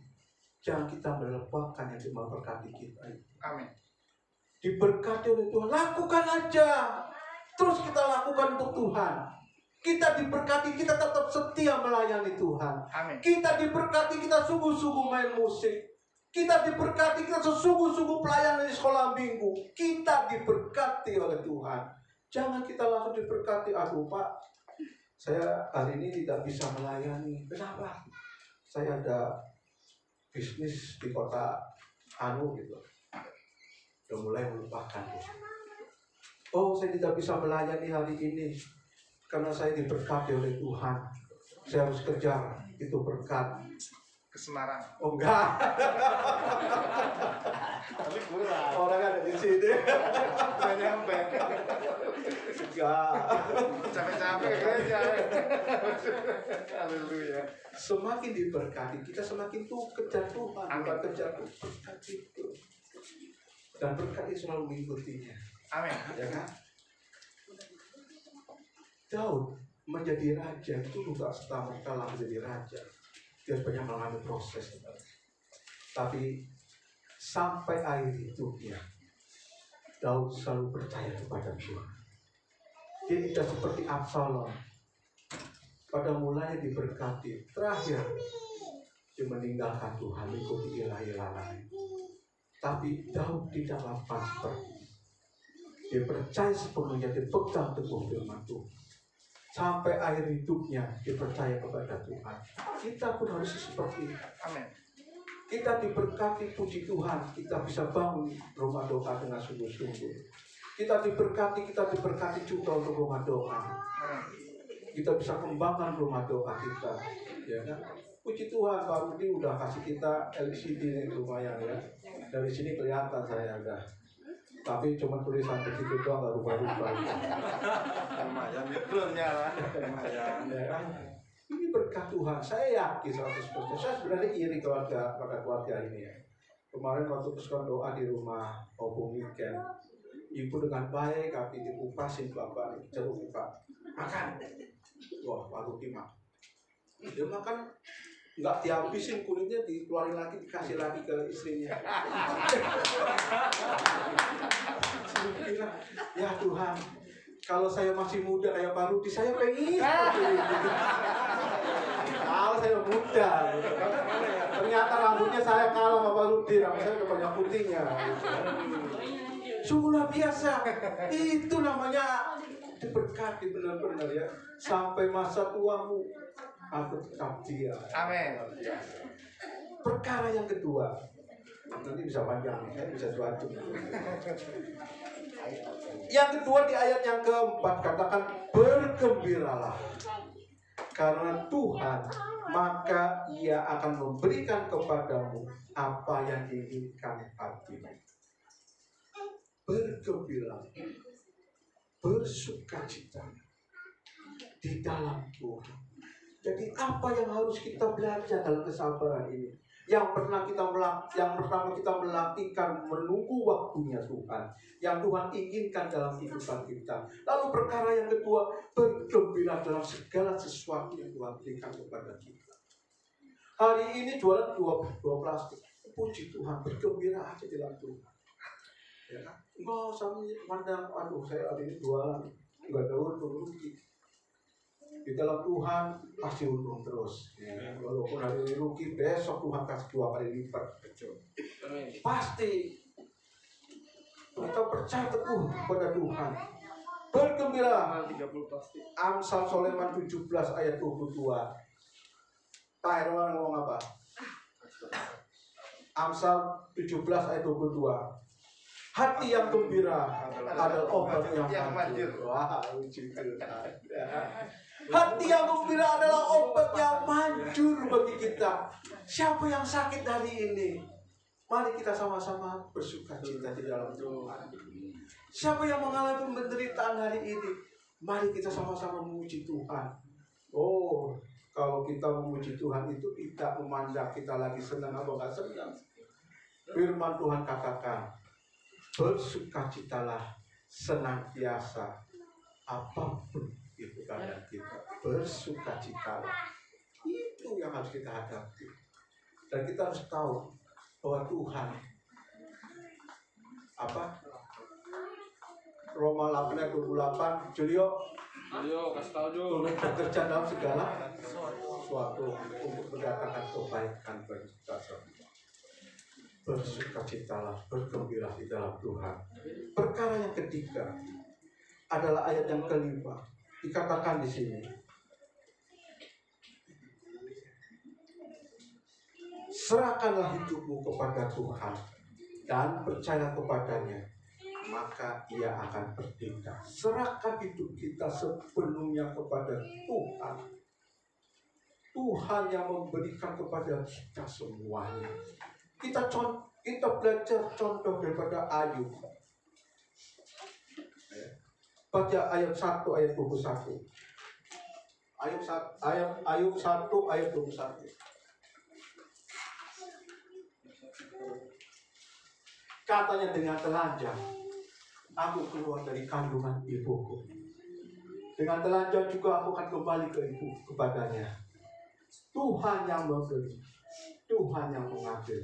jangan kita melupakan yang cuma berkati kita. Amin. Diberkati oleh Tuhan, lakukan aja. Terus kita lakukan untuk Tuhan. Kita diberkati, kita tetap setia melayani Tuhan. Amin. Kita diberkati, kita sungguh-sungguh main musik. Kita diberkati, kita sesungguh-sungguh pelayanan di sekolah minggu. Kita diberkati oleh Tuhan. Jangan kita langsung diberkati, aduh Pak, saya hari ini tidak bisa melayani. Kenapa? Saya ada bisnis di kota Anu gitu. Udah mulai melupakan. Oh, saya tidak bisa melayani hari ini karena saya diberkati oleh Tuhan. Saya harus kejar itu berkat. Ke Semarang. Oh enggak. Tapi kurang. Orang ada di sini. Udah nyampe. Enggak. Capek-capek gereja. Haleluya. Semakin diberkati, kita semakin tuh kejar Tuhan, bukan kejar berkat itu. Dan berkat itu selalu mengikutinya. Amin. Ya kan? Daud menjadi raja itu juga setelah mereka menjadi raja. Dia banyak mengalami proses. Tapi sampai akhir hidupnya, Daud selalu percaya kepada Tuhan. Dia tidak seperti Absalom. Pada mulanya diberkati, terakhir dia meninggalkan Tuhan, mengikuti ilah-ilah lain. Tapi Daud tidak lakukan seperti itu. Dia percaya sepenuhnya, dia pegang teguh firman Tuhan. Sampai akhir hidupnya dia percaya kepada Tuhan. Kita pun harus seperti itu. Amin. Kita diberkati, puji Tuhan, kita bisa bangun rumah doa dengan sungguh-sungguh. Kita diberkati juga untuk rumah doa. Kita bisa kembangkan rumah doa kita, ya kan? Puji Tuhan, Pak Rudi udah kasih kita LCD ini lumayan ya. Dari sini kelihatan saya udah. Tapi cuma tulisan begitu doang, nggak rubah-rubah. Lumayan, belum nyala. Lumayan. Ya kan? Ini berkat Tuhan, saya yakin 100%. Saya sebenarnya iri pada keluarga ini ya. Kemarin waktu pesukan doa di rumah Opung Weekend, ibu dengan baik, kami dikupasin bapak, jeruk Pak. Makan. Wah, Pak Rudi mak. Dia makan nggak dihabisin kulitnya, dikeluarin lagi, dikasih lagi ke istrinya. Saya kira, ya Tuhan, kalau saya masih muda kayak Pak Rudi, saya pengen seperti ini. Kalau saya muda, ternyata rambutnya saya kalah sama Pak Rudi, rambut saya udah banyak putihnya. Sungguh luar biasa. Itu namanya diberkati benar-benar ya. Sampai masa tuamu aku tetap dia. Amin. Perkara yang kedua, nanti bisa panjang, saya bisa cuacuk. Yang kedua di ayat yang keempat katakan bergembiralah karena Tuhan, maka Ia akan memberikan kepadamu apa yang diinginkan hatimu. Bergembira, bersukacita di dalam Tuhan. Jadi apa yang harus kita belajar dalam kesabaran ini? Yang pertama kita melatihkan menunggu waktunya Tuhan, yang Tuhan inginkan dalam kehidupan kita. Lalu perkara yang kedua, bergembira dalam segala sesuatu yang Tuhan berikan kepada kita. Hari ini jualan dua plastik, puji Tuhan, bergembira aja dalam Tuhan. Ya kan? Nggak usah mandang, aduh saya hari ini jualan nggak ada untung, rugi. Di dalam Tuhan pasti untung terus. Ya. Walaupun hari ini rugi, besok Tuhan kasih 2 kali lipat. Pasti kita percaya teguh kepada Tuhan. Bergembira. Amsal Soleman 17 ayat 22. Pak Herwan ngomong apa? Amsal 17 ayat 22. Hati yang gembira adalah obat yang manjur. Wah, lucu itu. Hati yang gembira adalah obat yang manjur bagi kita. Siapa yang sakit hari ini? Mari kita sama-sama bersukacita di dalam Tuhan. Siapa yang mengalami penderitaan hari ini? Mari kita sama-sama memuji Tuhan. Oh, kalau kita memuji Tuhan itu tidak memandang kita lagi senang atau nggak senang. Firman Tuhan katakan, bersukacitalah senantiasa apapun itu keadaan kita. Bersukacitalah. Itu yang harus kita hadapi. Dan kita harus tahu bahwa Tuhan Roma 8 ayat 28, Julio kasih tahu dulu, bekerja dalam segala sesuatu untuk mendatangkan kebaikan bagi kita semua. Bersukacitalah, bergembira di dalam Tuhan. Perkara yang ketiga adalah ayat yang kelima. Dikatakan di sini, serahkanlah hidupmu kepada Tuhan dan percaya kepadanya, maka Ia akan bertindak. Serahkan hidup kita sepenuhnya kepada Tuhan. Tuhan yang memberikan kepada kita semuanya. Kita belajar contoh daripada Ayub. Baca ayat 1 ayat 21. Ayub 1 ayat 21. Katanya dengan telanjang aku keluar dari kandungan ibuku. Dengan telanjang juga aku akan kembali ke ibu kepadanya. Tuhan yang memberi, Tuhan yang mengambil.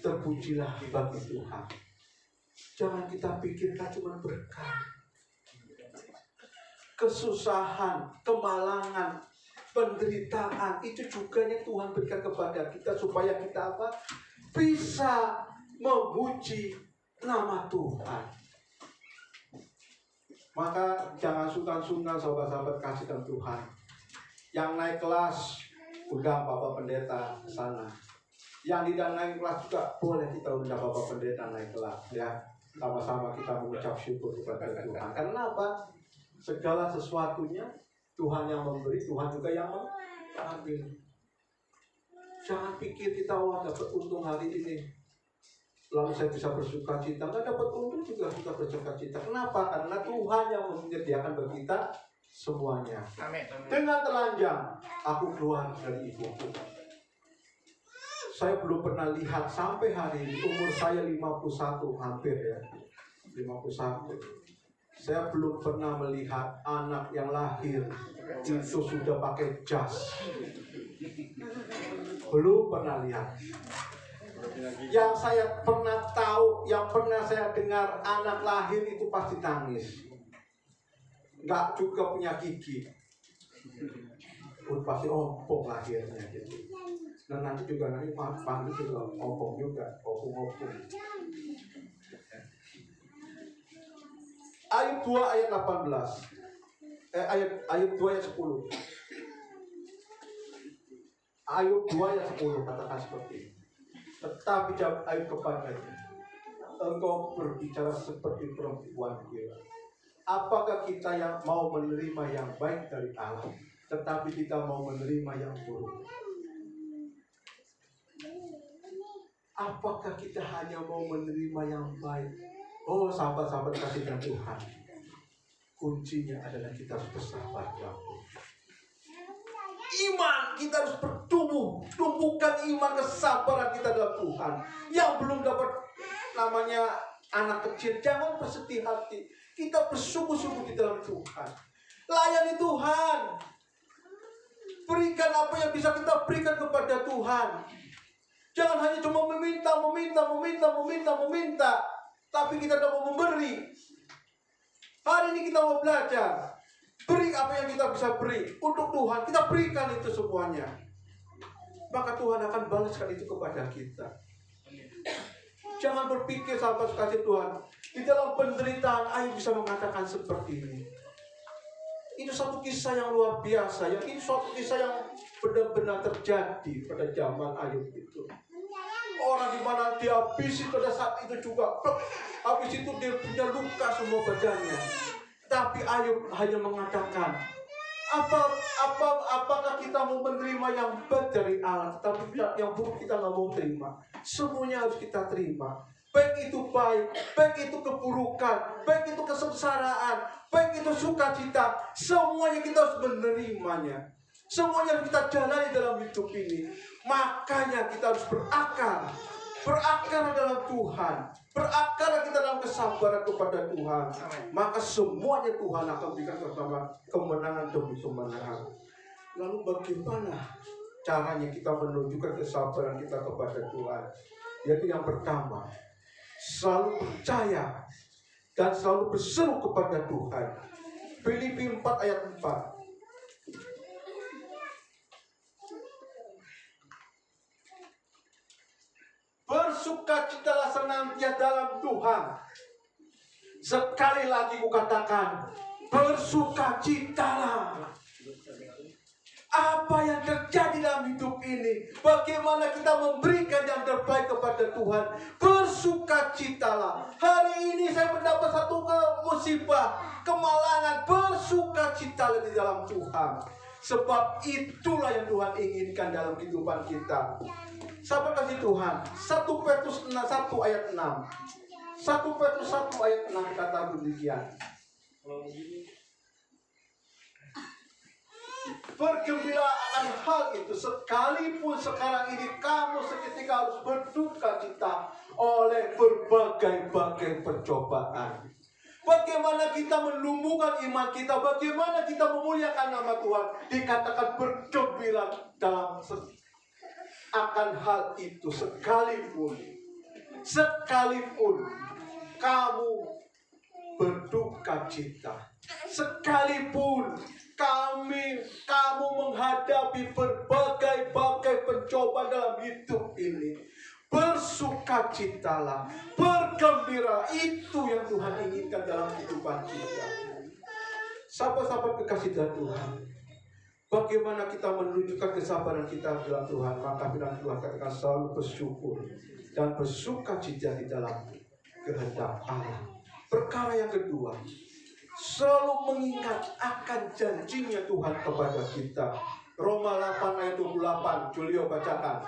Terpujilah bagi Tuhan. Jangan kita pikirkan cuma berkah. Kesusahan, kemalangan, penderitaan itu juga yang Tuhan berikan kepada kita supaya kita apa? Bisa memuji nama Tuhan. Maka jangan sungkan-sungkan sahabat-sahabat kasih dalam Tuhan. Yang naik kelas, undang Bapak Pendeta ke sana. Yang tidak naik kelas juga boleh kita undang Bapak Pendeta naik kelas, ya. Sama-sama kita mengucap syukur kepada Tuhan. Karena apa? Segala sesuatunya Tuhan yang memberi, Tuhan juga yang mengambil. Jangan pikir kita dapat untung hari ini, lalu saya bisa bersukacita. Nggak dapat untung juga kita bersukacita. Kenapa? Karena Tuhan yang menyediakan bagi kita semuanya. Amin. Dengan telanjang aku keluar dari ibuku. Saya belum pernah lihat sampai hari ini, umur saya 51 hampir ya, 51. Saya belum pernah melihat anak yang lahir itu sudah pakai jas. Belum pernah lihat. Yang saya pernah tahu, yang pernah saya dengar, anak lahir itu pasti nangis. Nggak juga punya gigi. Pasti ompong lahirnya gitu. Dan nanti juga panggil juga ompong juga, opung-opung. Ayub 2 ayat 18. Ayub 2 ayat 10. Ayub 2 ayat 10 katakan seperti ini. Tetapi jawab Ayub kepadanya, engkau berbicara seperti perempuan gila. Apakah kita yang mau menerima yang baik dari Allah, tetapi kita mau menerima yang buruk? Apakah kita hanya mau menerima yang baik? Oh, sahabat-sahabat kasihnya Tuhan, kuncinya adalah kita harus bersabar. Iman kita harus bertumbuh. Tumbuhkan iman kesabaran kita dalam Tuhan. Yang belum dapat namanya anak kecil, jangan bersedih hati. Kita bersungguh-sungguh di dalam Tuhan. Layani Tuhan. Berikan apa yang bisa kita berikan kepada Tuhan. Jangan hanya cuma meminta, tapi kita tidak mau memberi. Hari ini kita mau belajar. Beri apa yang kita bisa beri untuk Tuhan. Kita berikan itu semuanya. Maka Tuhan akan balaskan itu kepada kita. Jangan berpikir sahabat kasih Tuhan, di dalam penderitaan Ayub bisa mengatakan seperti ini. Itu satu kisah yang luar biasa. Itu suatu kisah yang benar-benar terjadi pada zaman Ayub itu. Orang di mana dihabisi pada saat itu juga. Habis itu dia punya luka semua badannya. Tapi Ayub hanya mengatakan, apakah kita mau menerima yang baik dari Allah, tetapi yang buruk kita nggak mau terima. Semuanya harus kita terima. Baik itu baik, baik itu keburukan, baik itu kesengsaraan, baik itu sukacita, semuanya kita harus menerimanya. Semuanya harus kita jalani dalam hidup ini. Makanya kita harus berakar dalam Tuhan, berakar kita dalam kesabaran kepada Tuhan. Maka semuanya Tuhan akan berikan kemenangan demi kemenangan. Lalu bagaimana caranya kita menunjukkan kesabaran kita kepada Tuhan? Yaitu yang pertama, selalu percaya dan selalu berseru kepada Tuhan. Filipi 4 ayat 4. Bersukacitalah senantiasa dalam Tuhan. Sekali lagi kukatakan, bersukacitalah. Apa yang terjadi dalam hidup ini, bagaimana kita memberikan yang terbaik kepada Tuhan, bersukacitalah. Hari ini saya mendapat satu musibah, kemalangan, bersukacitalah di dalam Tuhan. Sebab itulah yang Tuhan inginkan dalam kehidupan kita. Sahabat kasih Tuhan, 1 Petrus 1 ayat 6. 1 Petrus 1 ayat 6 kata demikian. Bergembira akan hal itu, sekalipun sekarang ini kamu seketika harus berduka cita oleh berbagai-bagai percobaan. Bagaimana kita menumbuhkan iman kita, bagaimana kita memuliakan nama Tuhan, dikatakan bergembira dalam akan hal itu, sekalipun kamu berduka cita, sekalipun kamu menghadapi berbagai-bagai pencobaan dalam hidup ini, bersukacitalah, bergembira. Itu yang Tuhan inginkan dalam kehidupan kita. Sahabat-sahabat kekasih Tuhan, bagaimana kita menunjukkan kesabaran kita dalam Tuhan? Maka firman Tuhan katakan selalu bersyukur dan bersukacita di dalam kehendak Allah. Perkara yang kedua, selalu mengingat akan janjinya Tuhan kepada kita. Roma 8 ayat 28, Julio bacakan.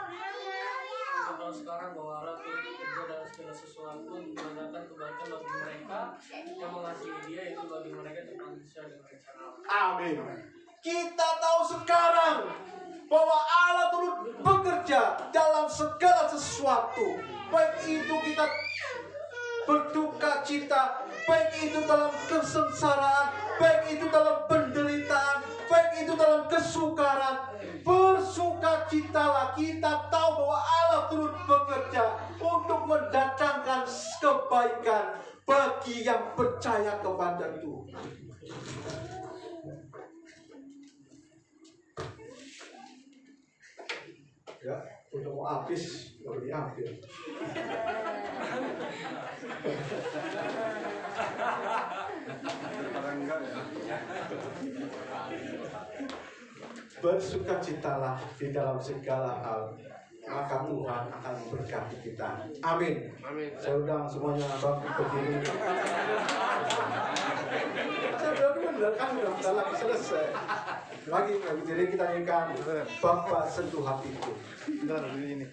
Kalau sekarang bahwa Allah turut bekerja dalam segala sesuatu menandakan kebaikan bagi mereka yang mengasihi Dia, itu bagi mereka yang manusia dengan rencana Allah. Amin. Kita tahu sekarang bahwa Allah turut bekerja dalam segala sesuatu. Baik itu kita berduka cita, baik itu dalam kesengsaraan, baik itu dalam penderitaan, baik itu dalam kesukaran, bersukacitalah. Kita tahu bahwa Allah turut bekerja untuk mendatangkan kebaikan bagi yang percaya kepada Tuhan. Ya, udah mau habis, baru diambil. Bersukacitalah di dalam segala hal, maka Tuhan akan memberkati kita. Amin. Amin. Saya undang semuanya bangkit berdiri. Saya benar kan udah bentar lagi selesai. Lagi jadi kita nyanyikan Bapa sentuh hatiku. Ini.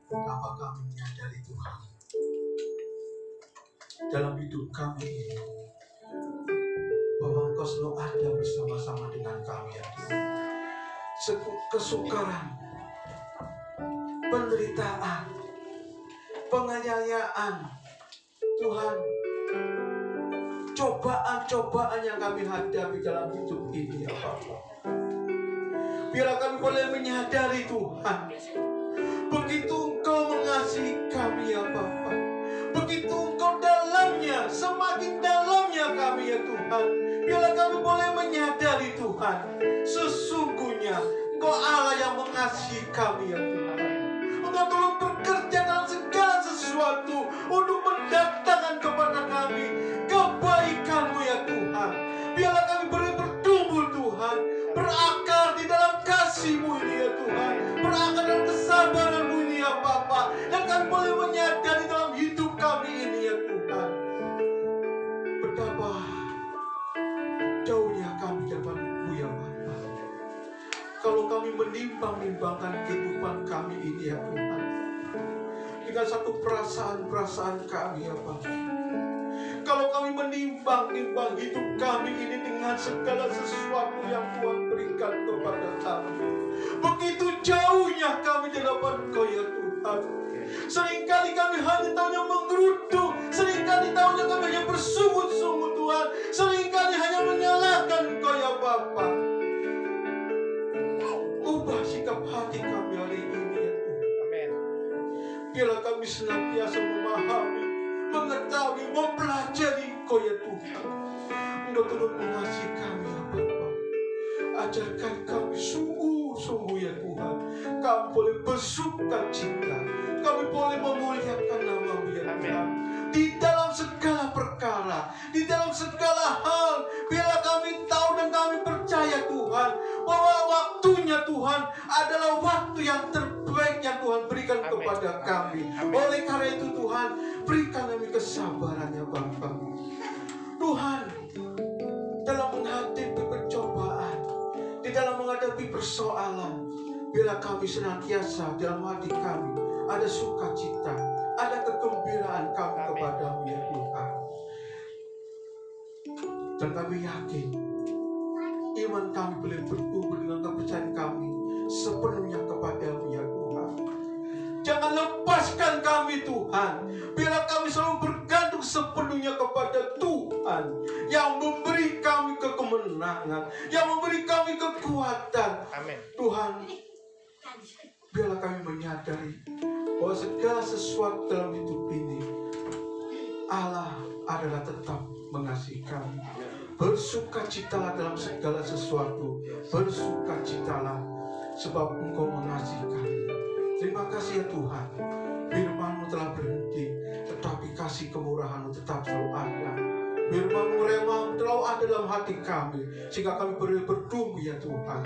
Betapa kami menyadari Tuhan dalam hidup kami ini, bahwa Engkau selalu ada bersama-sama dengan kami ya Tuhan. Kesukaran, penderitaan, penganiayaan, Tuhan, cobaan-cobaan yang kami hadapi dalam hidup ini ya Bapa. Biarlah kami boleh menyadari Tuhan, begitu Engkau mengasihi kami ya Bapa, begitu Engkau dalamnya, semakin dalamnya kami ya Tuhan. Biarlah kami boleh menyadari Tuhan, sesungguhnya Engkau Allah yang mengasihi kami ya Tuhan. Engkau turut bekerja dalam segala sesuatu untuk mendatangkan kepada kami kebaikan-Mu ya Tuhan. Biarlah kami boleh bertumbuh Tuhan, berakar di dalam kasih-Mu ini ya Tuhan, berakar dalam kesabaran-Mu ini ya Bapa, dan kami boleh menyadari dalam hidup kami ini ya Tuhan, betapa jauhnya kami daripada-Mu ya Bapa. Kalau kami menimbang-nimbangkan kehidupan kami ini ya Tuhan, dengan satu perasaan-perasaan kami ya Bapa, kalau kami menimbang-nimbang hidup kami ini dengan segala sesuatu yang Tuhan berikan kepada kami, begitu jauhnya kami di hadapan Engkau ya Tuhan. Seringkali kami hanya tahunya menggerutu, seringkali tahunya kami hanya bersungut-sungut Tuhan, seringkali hanya menyalahkan Engkau ya Bapa. Ubah sikap hati kami hari ini ya Tuhan. Amin. Biarlah kami senantiasa memahami, mengetahui, mempelajari Engkau ya Tuhan. Engkau turut mengasihi kami ya Bapa. Ajarkan kami sungguh-sungguh ya Tuhan, kami boleh bersuka cita, kami boleh memuliakan nama-Mu ya Tuhan. Di dalam segala perkara, di dalam segala hal, biarlah kami tahu dan kami percaya Tuhan, bahwa waktunya Tuhan adalah waktu yang terbaik yang Tuhan berikan kepada kami. Oleh karena itu Tuhan, berikan kami kesabaran ya Bapa. Tuhan, dalam menghadapi pencobaan, di dalam menghadapi persoalan, biarlah kami senantiasa dalam hati kami ada sukacita, ada kegembiraan kami kepada-Mu ya Tuhan. Dan kami yakin iman kami boleh bertumbuh dengan kepercayaan kami sepenuhnya kepada-Mu ya Tuhan. Jangan lepaskan kami Tuhan, biarlah kami selalu bergantung sepenuhnya kepada Tuhan yang memberi kami kemenangan, yang memberi kami kekuatan. Amin. Tuhan, biarlah kami menyadari bahwa segala sesuatu dalam hidup ini, Allah adalah tetap mengasihi kami. Bersukacitalah dalam segala sesuatu, bersukacitalah sebab Engkau mengasihi kami. Terima kasih ya Tuhan, firman-Mu telah berhenti, tetapi kasih kemurahan-Mu tetap selalu ada. Firman-Mu, rema-Mu terlalu ada dalam hati kami, sehingga kami boleh bertumbuh ya Tuhan,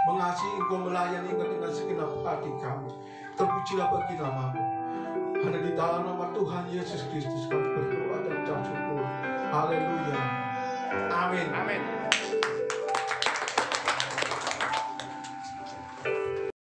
mengasihi Engkau, melayani Engkau dengan segenap hati kami. Terpujilah bagi nama-Mu. Hanya di dalam nama Tuhan Yesus Kristus kami berdoa dan ucap syukur. Haleluya. Amin. Amin.